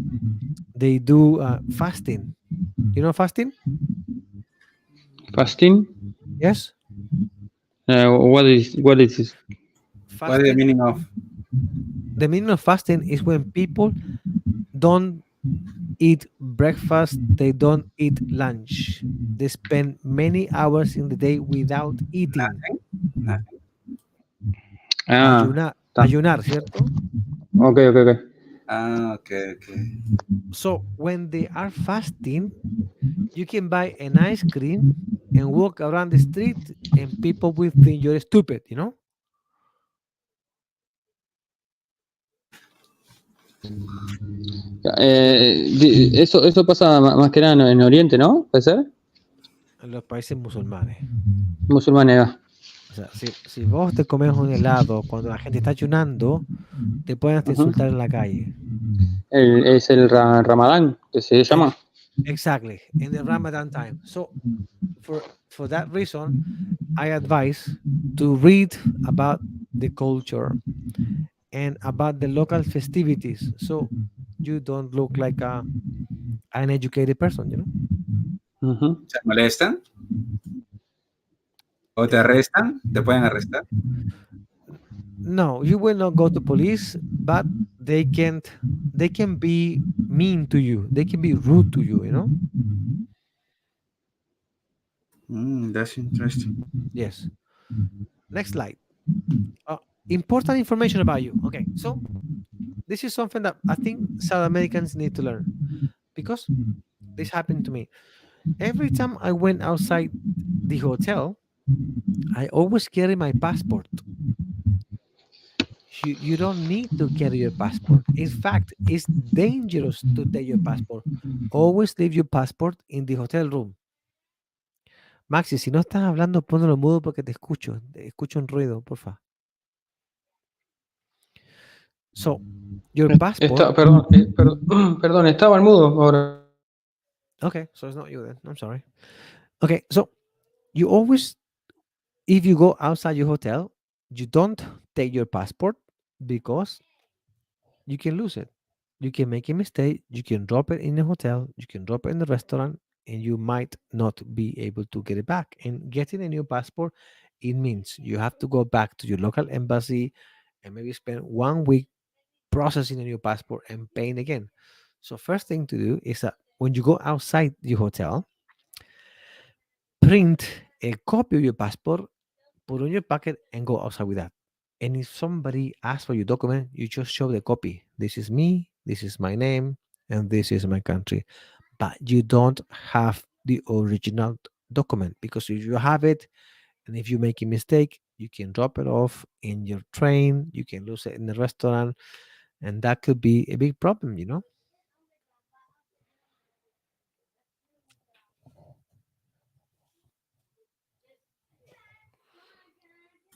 they do fasting. You know fasting? Fasting. Yes. What is this? What is the Fasting. meaning of? The meaning of fasting is when people don't eat breakfast, they don't eat lunch. They spend many hours in the day without eating. Nothing. Ah, está. Ayunar, ¿cierto? Ok. Ah, okay, okay. So when they are fasting, you can buy an ice cream and walk around the street and people will think you're stupid, you know? Eso pasa más que nada en Oriente, ¿no? ¿Puede ser? En los países musulmanes. Musulmanes. O sea, si vos te comes un helado cuando la gente está ayunando, te pueden hasta insultar en la calle. Es el Ramadán, que se llama. Exactly, in the Ramadan time. So for that reason, I advise to read about the culture and about the local festivities so you don't look like an educated person, you know? Ujú. ¿Se molestan? ¿O te arrestan? ¿Te pueden arrestar? No, you will not go to police, but they can be mean to you. They can be rude to you, you know? That's interesting. Yes. Next slide. Important information about you. Okay, so this is something that I think South Americans need to learn because this happened to me. Every time I went outside the hotel, I always carry my passport. You don't need to carry your passport. In fact, it's dangerous to take your passport. Always leave your passport in the hotel room. Maxi, si no estás hablando, ponlo mudo porque te escucho un ruido, porfa. So, your passport. Perdón, estaba al mudo ahora. Okay, so it's not you then. I'm sorry. Okay, so you always, if you go outside your hotel, you don't take your passport because you can lose it. you can make a mistake, you can drop it in a hotel, you can drop it in the restaurant, and you might not be able to get it back. And getting a new passport, it means you have to go back to your local embassy and maybe spend 1 week processing a new passport and paying again. So first thing to do is that when you go outside the hotel, print a copy of your passport, put on your pocket, and go outside with that. And if somebody asks for your document, you just show the copy. This is me, this is my name, and this is my country. But you don't have the original document, because if you have it and if you make a mistake, you can drop it off in your train, you can lose it in the restaurant, and that could be a big problem, you know?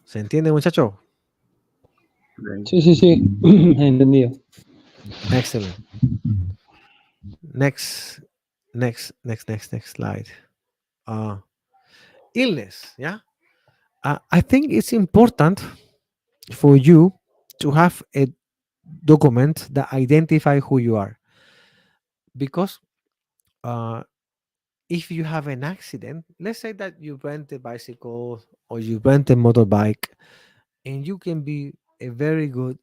¿Se entiende, muchacho? Sí, sí, sí, entendido. Excellent. Next slide. Illness, yeah? I think it's important for you to have a document that identify who you are, because if you have an accident, let's say that you rent a bicycle or you rent a motorbike, and you can be a very good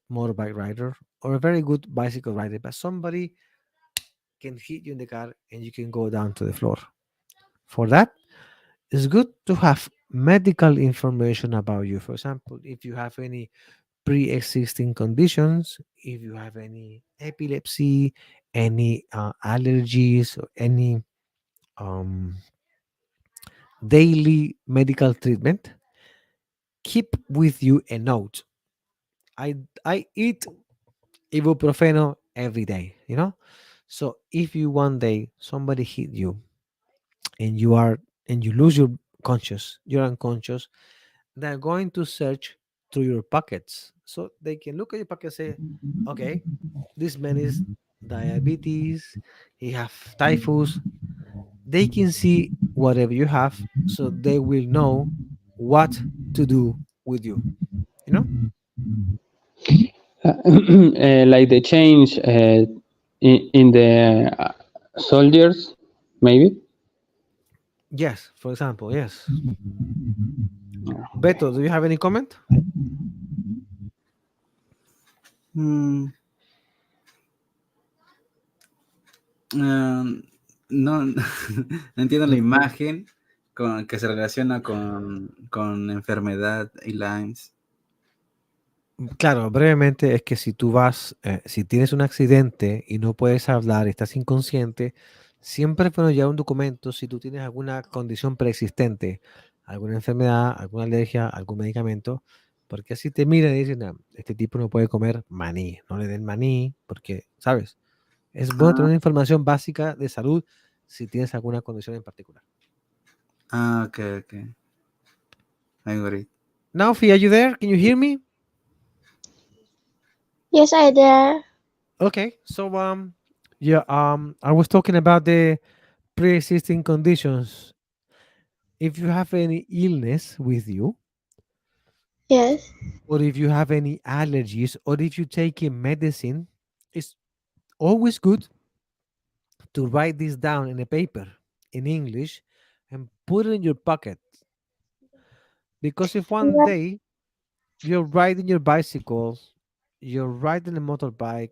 motorbike rider or a very good bicycle rider, but somebody can hit you in the car and you can go down to the floor. For that, it's good to have medical information about you. For example, if you have any pre-existing conditions, if you have any epilepsy, any allergies, or any um, daily medical treatment, keep with you a note. I eat ibuprofeno every day, you know. So if you one day somebody hit you and you lose your conscious, you're unconscious, they're going to search through your pockets, so they can look at your pocket and say, okay, this man is diabetes, he have typhus. They can see whatever you have, so they will know what to do with you, you know. Like the change in the soldiers, maybe. Yes, for example, yes. Beto, do you have any comment? Mm, no, no entiendo la imagen que se relaciona con enfermedad y lines. Claro, brevemente es que si tú vas, si tienes un accidente y no puedes hablar, estás inconsciente, siempre es bueno llevar un documento si tú tienes alguna condición preexistente, alguna enfermedad, alguna alergia, algún medicamento, porque así te miran y dicen, "Ah, este tipo no puede comer maní, no le den maní, porque, ¿sabes? Es bueno tener una información básica de salud si tienes alguna condición en particular." Ok. I got it. Now, Fee, are you there? Can you hear me? Yes, I there. Okay, so yeah, I was talking about the pre-existing conditions. If you have any illness with you, Yes. or if you have any allergies, or if you take a medicine, it's always good to write this down in a paper in English and put it in your pocket. Because if one Yeah. day you're riding your bicycle, you're riding a motorbike,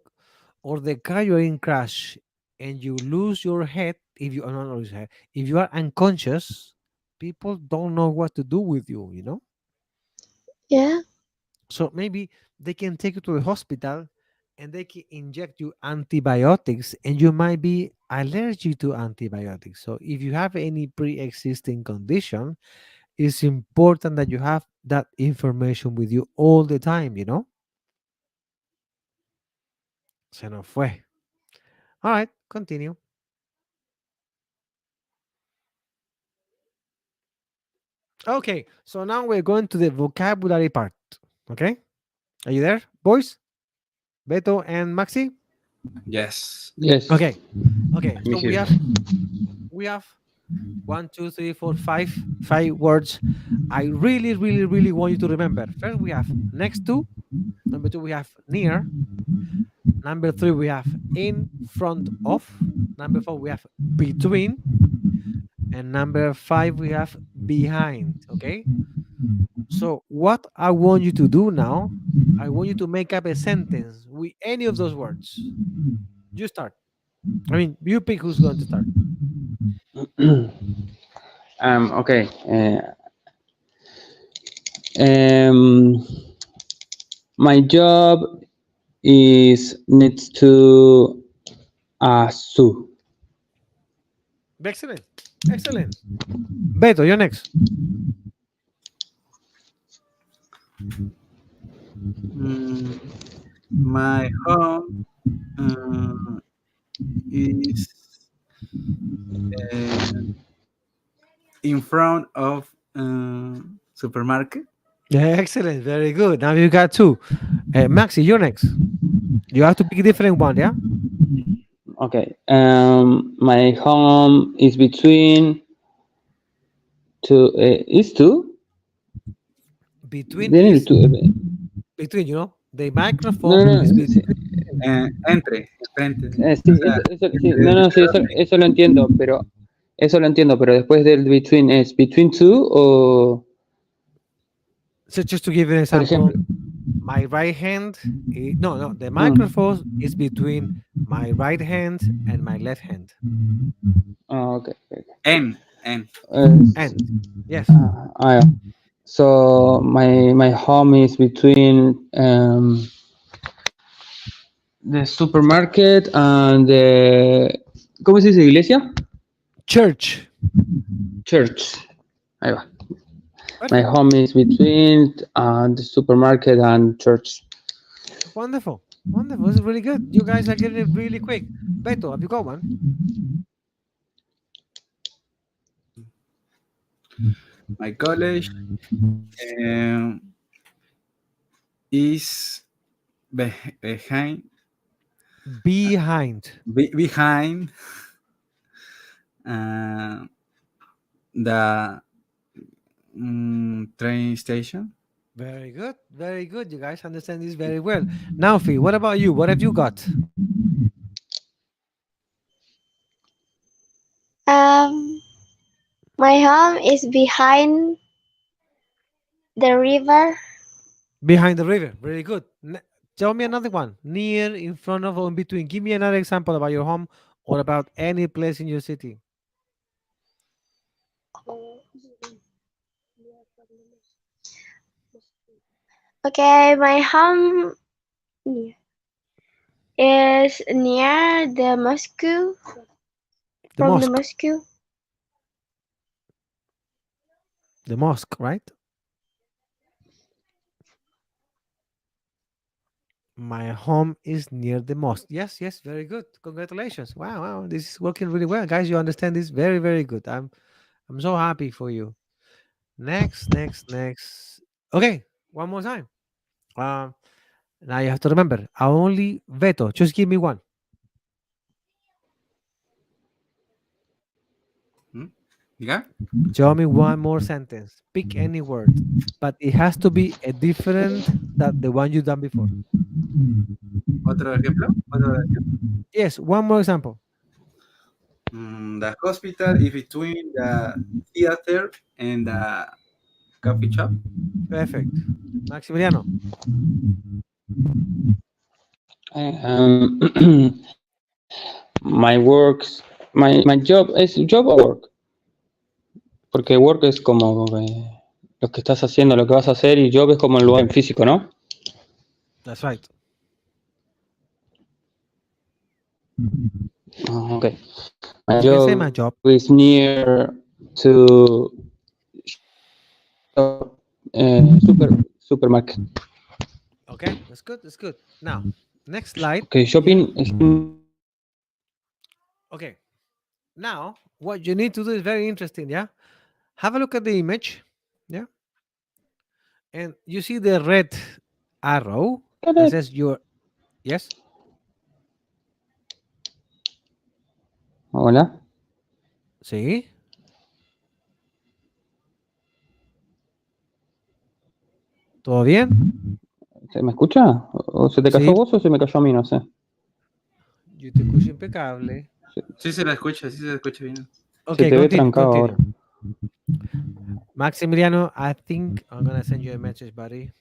or the car you're in crash and you lose your head, if you not lose your head, if you are unconscious, people don't know what to do with you, you know. Yeah. So maybe they can take you to the hospital and they can inject you antibiotics, and you might be allergic to antibiotics. So if you have any pre-existing condition, it's important that you have that information with you all the time, you know. Se nos fue. All right, continue. Okay, so now we're going to the vocabulary part. Okay, are you there, boys? Beto and Maxi? Yes. Yes. Okay, okay. Me So here. we have 1, 2, 3, 4, 5 words. I really want you to remember. First, we have next to. Number two, we have near. Number 3, we have in front of. Number 4, we have between. And number 5, we have behind. Okay. So what I want you to do now, I want you to make up a sentence with any of those words. You start. I mean, you pick who's going to start. Okay. My job is next to a zoo. Excellent. Excellent. Beto, you're next. My home is in front of supermarket. Yeah, excellent. Very good. Now you got 2. Maxi, you're next. You have to pick a different one, yeah? Okay. My home is between two. Is two? Between There is is two. between, you know? The No, microphone no, is sí, between. Entre, enfrente. sí, sí, no, sí, eso lo entiendo, pero después del between es between two o, So just to give you an por example, ejemplo, my right hand, no, the microphone is between my right hand and my left hand. okay. En. And yes, Yeah. So my home is between the supermarket and the, ¿cómo se dice iglesia? church. Church. Ahí va. My Perfect. home is between the supermarket and church. Wonderful. Wonderful. This is really good. You guys are getting it really quick. Beto, have you got one? My college is behind Behind. behind the train station. Very good. Very good. You guys understand this very well. Now, Fee, what about you? What have you got? My home is behind the river. Behind the river. Very good. Tell me another one. Near, in front of, or in between. Give me another example about your home or about any place in your city. Okay, my home is near the Moscow. The From the mosque. Moscow. The mosque, right? My home is near the mosque. Yes, yes, very good. Congratulations. Wow, wow. This is working really well. Guys, you understand this very, very good. I'm so happy for you. Next. Okay, one more time. Now you have to remember, I only veto. Just give me one. ¿Ya? Show me one more sentence. Pick any word, but it has to be a different that the one you done before. ¿Otro ejemplo? Yes, one more example. The hospital is between the theater and the coffee shop. Perfect. Maximiliano. My job es job o work. Porque work es como lo que estás haciendo, lo que vas a hacer, y job es como el lugar en físico, ¿no? That's right. Okay. My You can say job, my job. is near to supermarket. Okay, that's good. That's good. Now, next slide. Okay, shopping is Okay. Now, what you need to do is very interesting. Yeah. Have a look at the image. Yeah. And you see the red arrow that says your. Yes. Hola. Sí. ¿Todo bien? ¿Se me escucha? ¿O se te cayó Sí. vos o se me cayó a mí? No sé. Yo te escucho impecable. Sí se la escucha, sí se la escucha bien. Se Okay, te ve continue, trancado ahora. continue. Maximiliano, I think I'm gonna send you a message, buddy.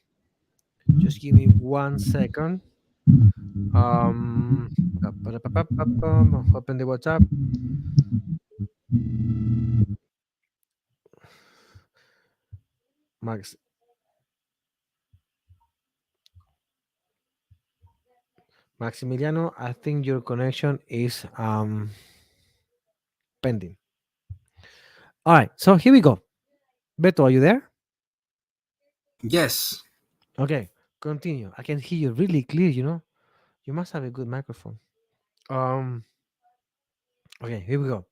Just give me 1 second. Open the WhatsApp. Max, Maximiliano, I think your connection is pending. All right, so here we go. Beto, are you there? Yes. Okay, continue. I can hear you really clear. You must have a good microphone. Um, okay, here we go.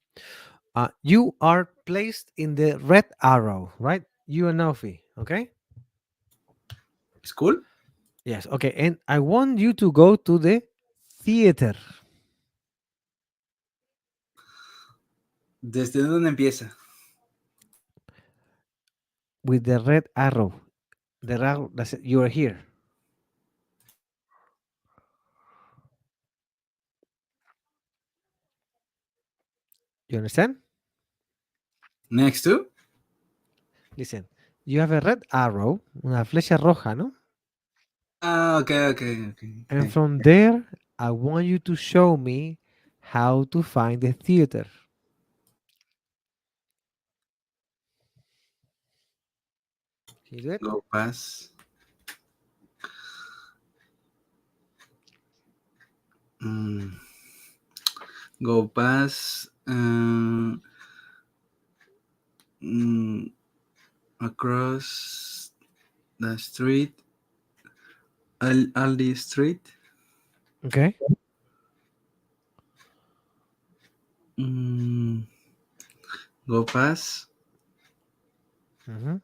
You are placed in the red arrow, right? You and Nofi, okay? School. Yes, okay. And I want you to go to the theater ¿Desde dónde empieza? with the red arrow. The arrow that says you are here. You understand? Next to. Listen, you have a red arrow, una flecha roja, ¿no? Ah, ok. And from there, I want you to show me how to find the theater. Can you do it? Go pass. Go pass. Across the street. Aldi Street. Okay. Go pass. Mhm.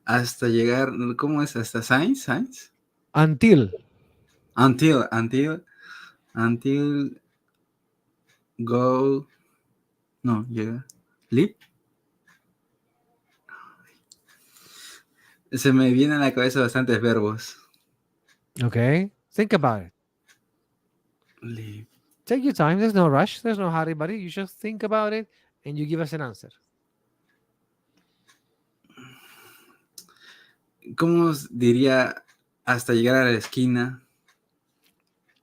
Hasta llegar, ¿cómo es? Hasta Science. Until. Until go, no, llega. Leap. Se me vienen a la cabeza bastantes verbos. Okay. Think about it. Leap. Take your time. There's no rush. There's no hurry, buddy. You just think about it and you give us an answer. ¿Cómo diría hasta llegar a la esquina?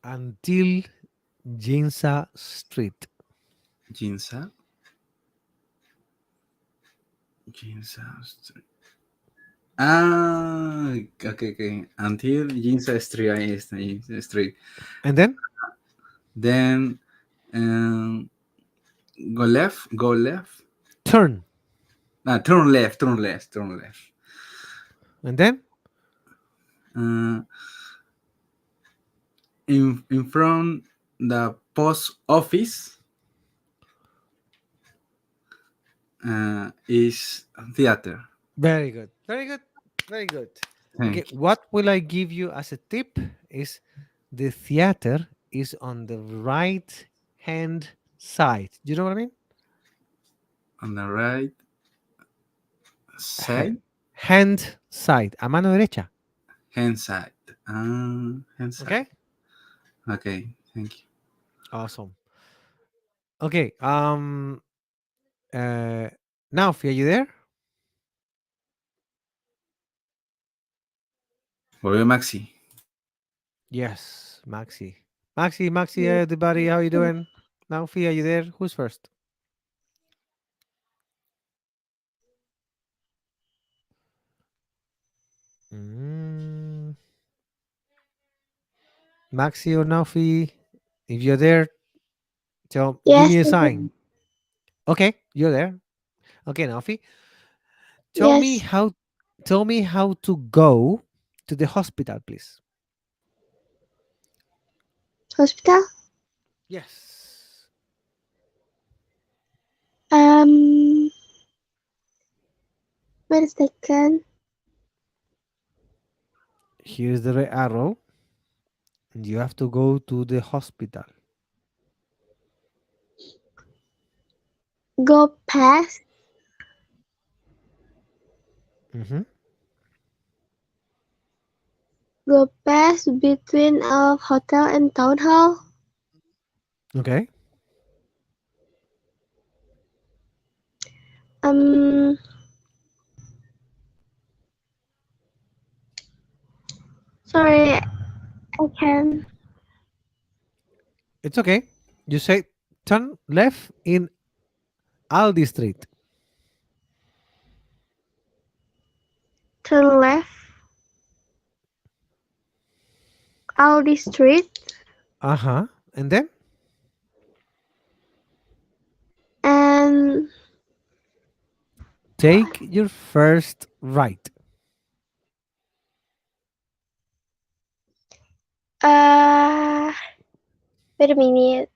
Until Ginza Street. Ginza. Street. Ah, ok. Until Ginza Street. Ahí está, Ginza Street. And then? Then, go left. Turn. Turn left. And then? In front the post office is theater. Very good. Very good. Very good. Thank Okay. you. What will I give you as a tip is the theater is on the right hand side. Do you know what I mean? On the right side. Hand side. A mano derecha. Hand side. Hand side. Okay. Okay. Thank you. Awesome. Okay. Now, are you there? Volvió Maxi. Yes, Maxi. Maxi, everybody, how you doing? Now, are you there? Who's first? Maxi or Naufi, if you're there, give Yes, me a I can. sign. Okay, you're there. Okay, Naufi, tell me Yes. how to go to the hospital, please. Hospital. Yes. Wait a second. Here's the red arrow. And you have to go to the hospital. Go past. Mm-hmm. Go pass between a hotel and town hall. Okay. Um, sorry, I can It's okay. You say turn left in Aldi Street. turn left out the street Uh-huh. And then and take your first right. uh wait a minute.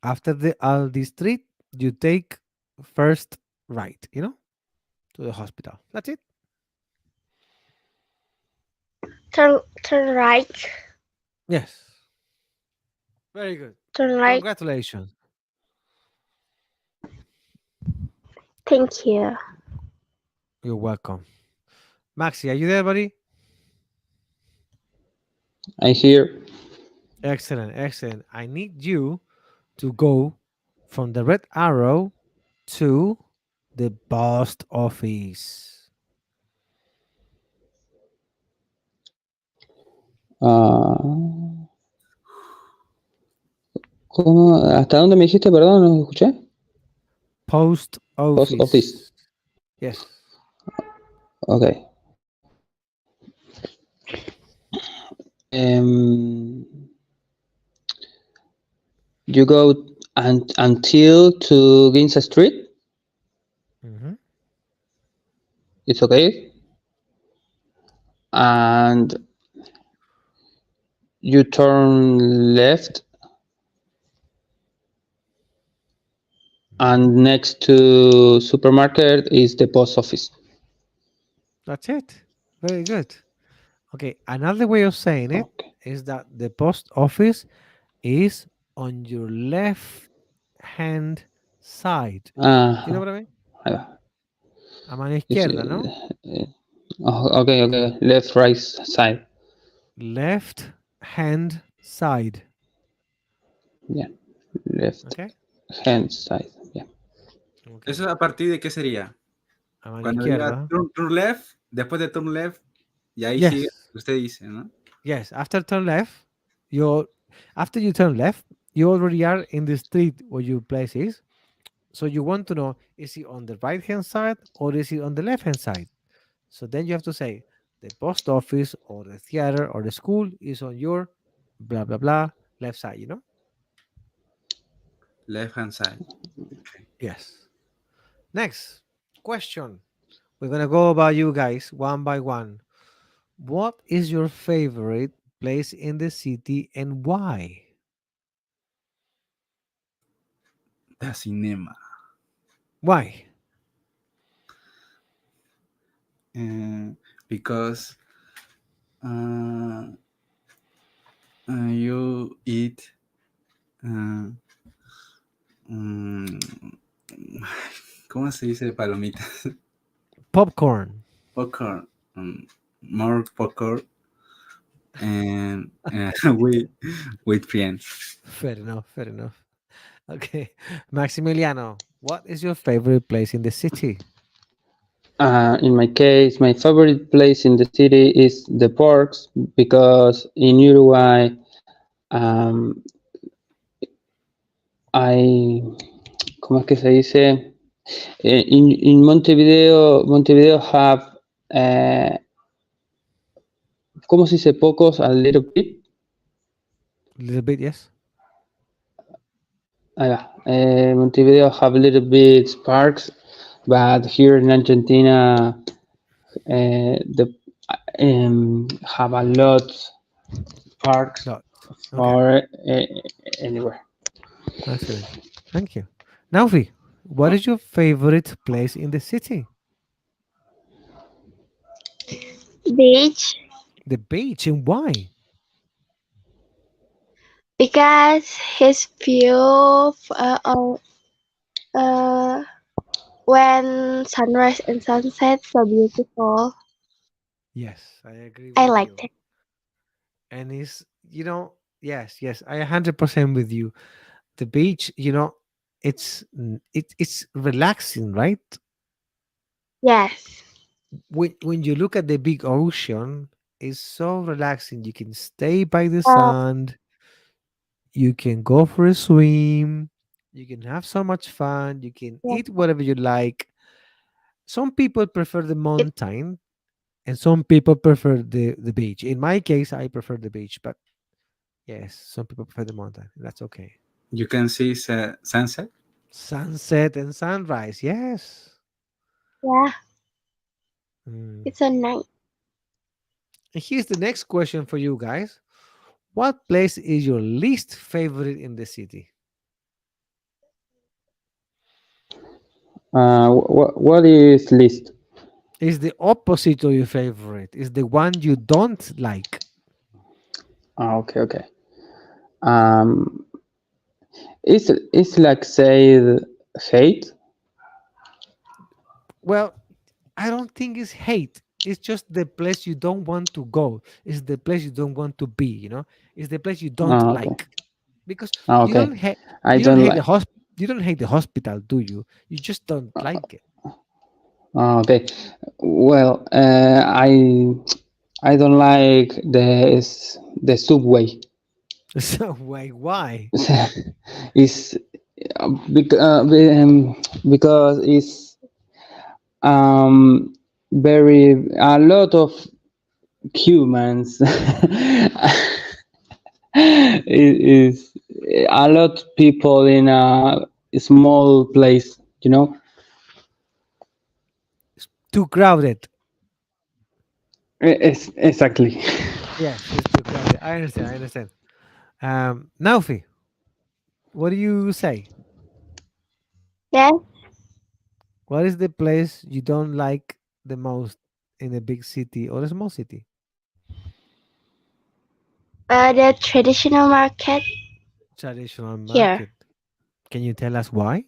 After the Aldi Street, you take first right, to the hospital. That's it. Turn right. Yes. Very good. Turn right. Congratulations. Thank you. You're welcome. Maxi, are you there, buddy? I hear. Excellent, excellent. I need you to go from the red arrow to the post office. Ah, ¿cómo? ¿Hasta dónde me dijiste? Perdón, no escuché. Post Post office. office. Yes. Okay. You go until to Ginza Street. Mhm. It's okay. And you turn left. And next to supermarket is the post office. That's it. Very good. Okay, another way of saying it is Okay. that the post office is on your left hand side. Do you know what I mean? Ahí va. A mano It's, izquierda, ¿no? okay. Left, right side. Left hand side. Yeah. Left Okay. hand side. Yeah. Okay. ¿Eso a partir de qué sería? A mano Cuando diga izquierda. turn left, después de turn left, y ahí sigue, Yes. usted dice, ¿no? Yes. After turn left, after you turn left, you already are in the street where your place is. So you want to know, is it on the right hand side or is it on the left hand side? So then you have to say the post office or the theater or the school is on your blah blah blah left side, Left hand side. Yes. Next question. We're gonna go about you guys one by one. What is your favorite place in the city and why? The cinema. Why? Because you eat ¿cómo se dice palomitas? Popcorn. Popcorn. More popcorn and with friends. Fair enough. Fair enough. Okay. Maximiliano, what is your favorite place in the city? In my case, my favorite place in the city is the parks because in Uruguay, ¿cómo es que se dice? In Montevideo have, ¿cómo se dice pocos? A little bit. A little bit, yes. Ahí va. Montevideo have a little bit parks, but here in Argentina, have a lot parks No. Okay. for anywhere. Excellent. Thank you. Naufi, what is your favorite place in the city? Beach The beach, and why? because his view uh when sunrise and sunset so beautiful. Yes, I agree I with liked you. it. And it's, yes, yes, I 100% with you. The beach, it's relaxing, right? Yes. When you look at the big ocean, it's so relaxing. You can stay by the Uh, sand, you can go for a swim, you can have so much fun, you can yeah. eat whatever you like. Some people prefer the It, mountain and some people prefer the beach. In my case, I prefer the beach, but yes, some people prefer the mountain. That's okay. You can see sunset. Sunset and sunrise, yes. yeah. Mm. It's so nice. And here's the next question for you guys. What place is your least favorite in the city? What is list? Is the opposite of your favorite? Is the one you don't like? Okay, okay. Um, it's like say hate. Well, I don't think it's hate. It's just the place you don't want to go. It's the place you don't want to be. It's the place you don't Okay, like. Because you don't okay. hate I you don't don't hate like. you don't hate the hospital, do you? You just don't like it. Okay. Well, I don't like the subway. So why? It's because it's um very a lot of humans. It is a lot of people in a small place, you know. It's too crowded. Exactly. Yes, it's too crowded. I understand. Naufi, what do you say? Yes. What is the place you don't like the most in a big city or a small city? The traditional market Traditional here. market. Can you tell us why?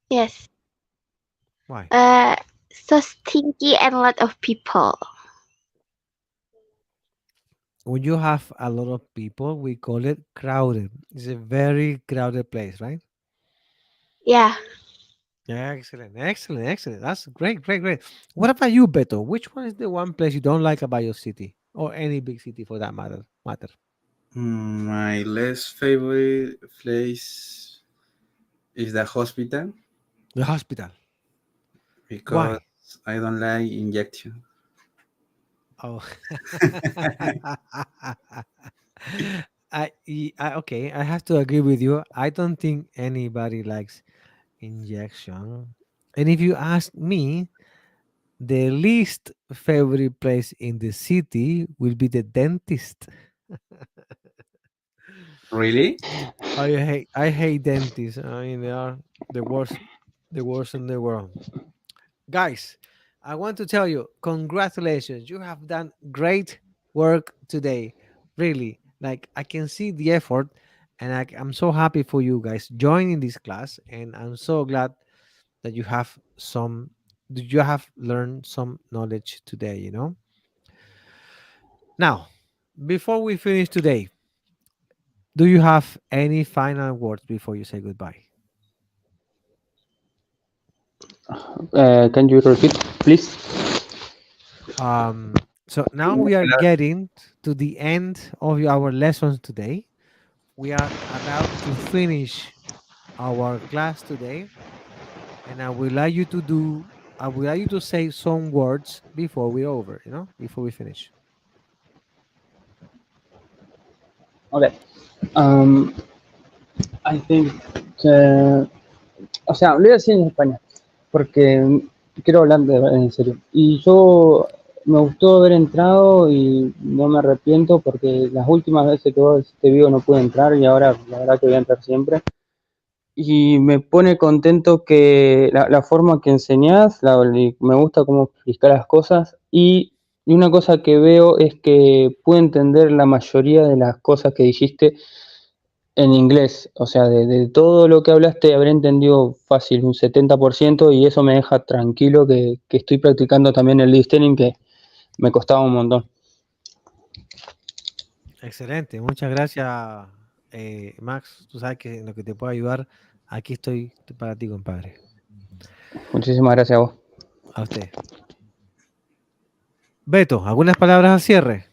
Yes. Why? Uh, so stinky and a lot of people. When you have a lot of people, we call it crowded. It's a very crowded place, right? Yeah. Yeah, excellent. That's great. What about you, Beto? Which one is the one place you don't like about your city or any big city for that matter? My least favorite place is the hospital The hospital. because Why? I don't like injection. Oh, okay. I have to agree with you. I don't think anybody likes injection. And if you ask me, the least favorite place in the city will be the dentist. Really? I hate dentists. I mean, they are the worst in the world. Guys, I want to tell you, congratulations. You have done great work today. Really, like I can see the effort, and I'm so happy for you guys joining this class. And I'm so glad that you have learned some knowledge today. Now, before we finish today, do you have any final words before you say goodbye? Can you repeat, please? So now we are getting to the end of our lessons today. We are about to finish our class today, and I would like you to say some words before we're over, before we finish. Okay. Um, I think o sea, lo voy a decir en español, porque quiero hablar en serio. Y yo me gustó haber entrado y no me arrepiento porque las últimas veces que vos te vivo no pude entrar y ahora la verdad que voy a entrar siempre. Y me pone contento que la forma que enseñás, me gusta cómo explicar las cosas y una cosa que veo es que puedo entender la mayoría de las cosas que dijiste en inglés, o sea, de todo lo que hablaste habré entendido fácil un 70% y eso me deja tranquilo que estoy practicando también el listening, que me costaba un montón. Excelente, muchas gracias, Max. Tú sabes que en lo que te puedo ayudar, aquí estoy para ti, compadre. Muchísimas gracias a vos. A usted. Beto, ¿algunas palabras al cierre?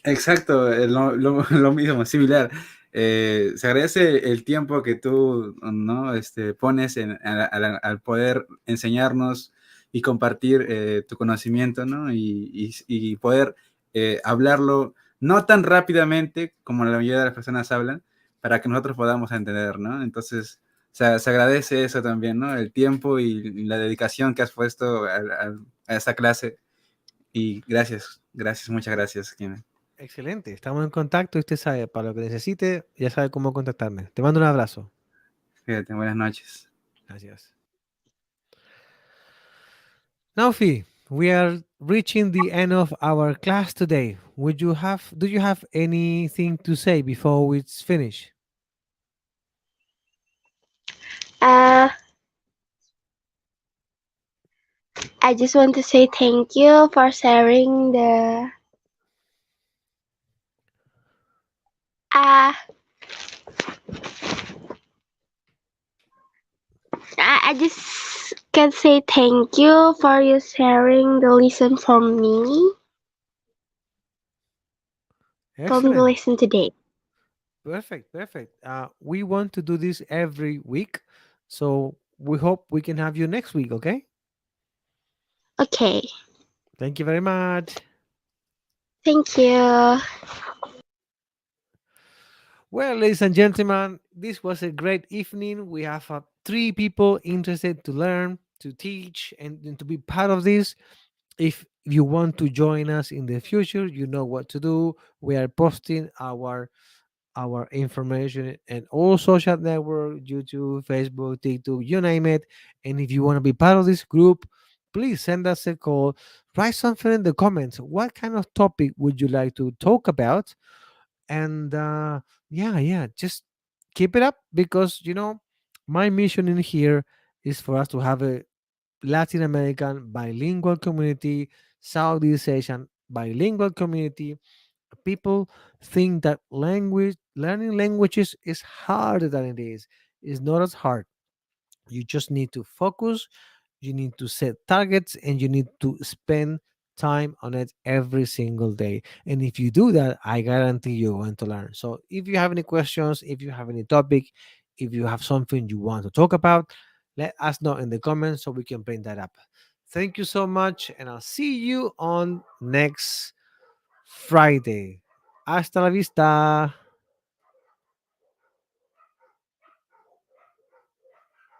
Exacto, lo mismo, similar. Se agradece el tiempo que tú, ¿no? Pones al poder enseñarnos y compartir tu conocimiento, ¿no? Y poder hablarlo no tan rápidamente como la mayoría de las personas hablan, para que nosotros podamos entender, ¿no? Entonces, se agradece eso también, ¿no? El tiempo y la dedicación que has puesto a esta clase. Y gracias, muchas gracias, Kenneth. Excelente, estamos en contacto y usted sabe, para lo que necesite, ya sabe cómo contactarme. Te mando un abrazo. Fíjate, buenas noches. Gracias. Now, Fee, we are reaching the end of our class today. Do you have anything to say before we finish? Uh, I just want to say thank you for sharing the. Uh, I just can say thank you for you sharing the lesson from me, from the Excellent. lesson today. Perfect, perfect. We want to do this every week, so we hope we can have you next week, okay? Okay, Thank you very much. thank you. Well, ladies and gentlemen, this was a great evening. We have three people interested to learn, to teach, and to be part of this. If you want to join us in the future, you know what to do. We are posting our information and all social network, YouTube, Facebook, TikTok, you name it. And if you want to be part of this group, please send us a call. Write something in the comments. What kind of topic would you like to talk about? And yeah, just keep it up, because my mission in here is for us to have a Latin American bilingual community, Southeast Asian bilingual community. People think that learning languages is harder than it is. It's not as hard. You just need to focus, you need to set targets, and you need to spend time on it every single day. And if you do that, I guarantee you're going to learn. So if you have any questions, if you have any topic, if you have something you want to talk about, let us know in the comments so we can bring that up. Thank you so much, and I'll see you on next Friday. Hasta la vista.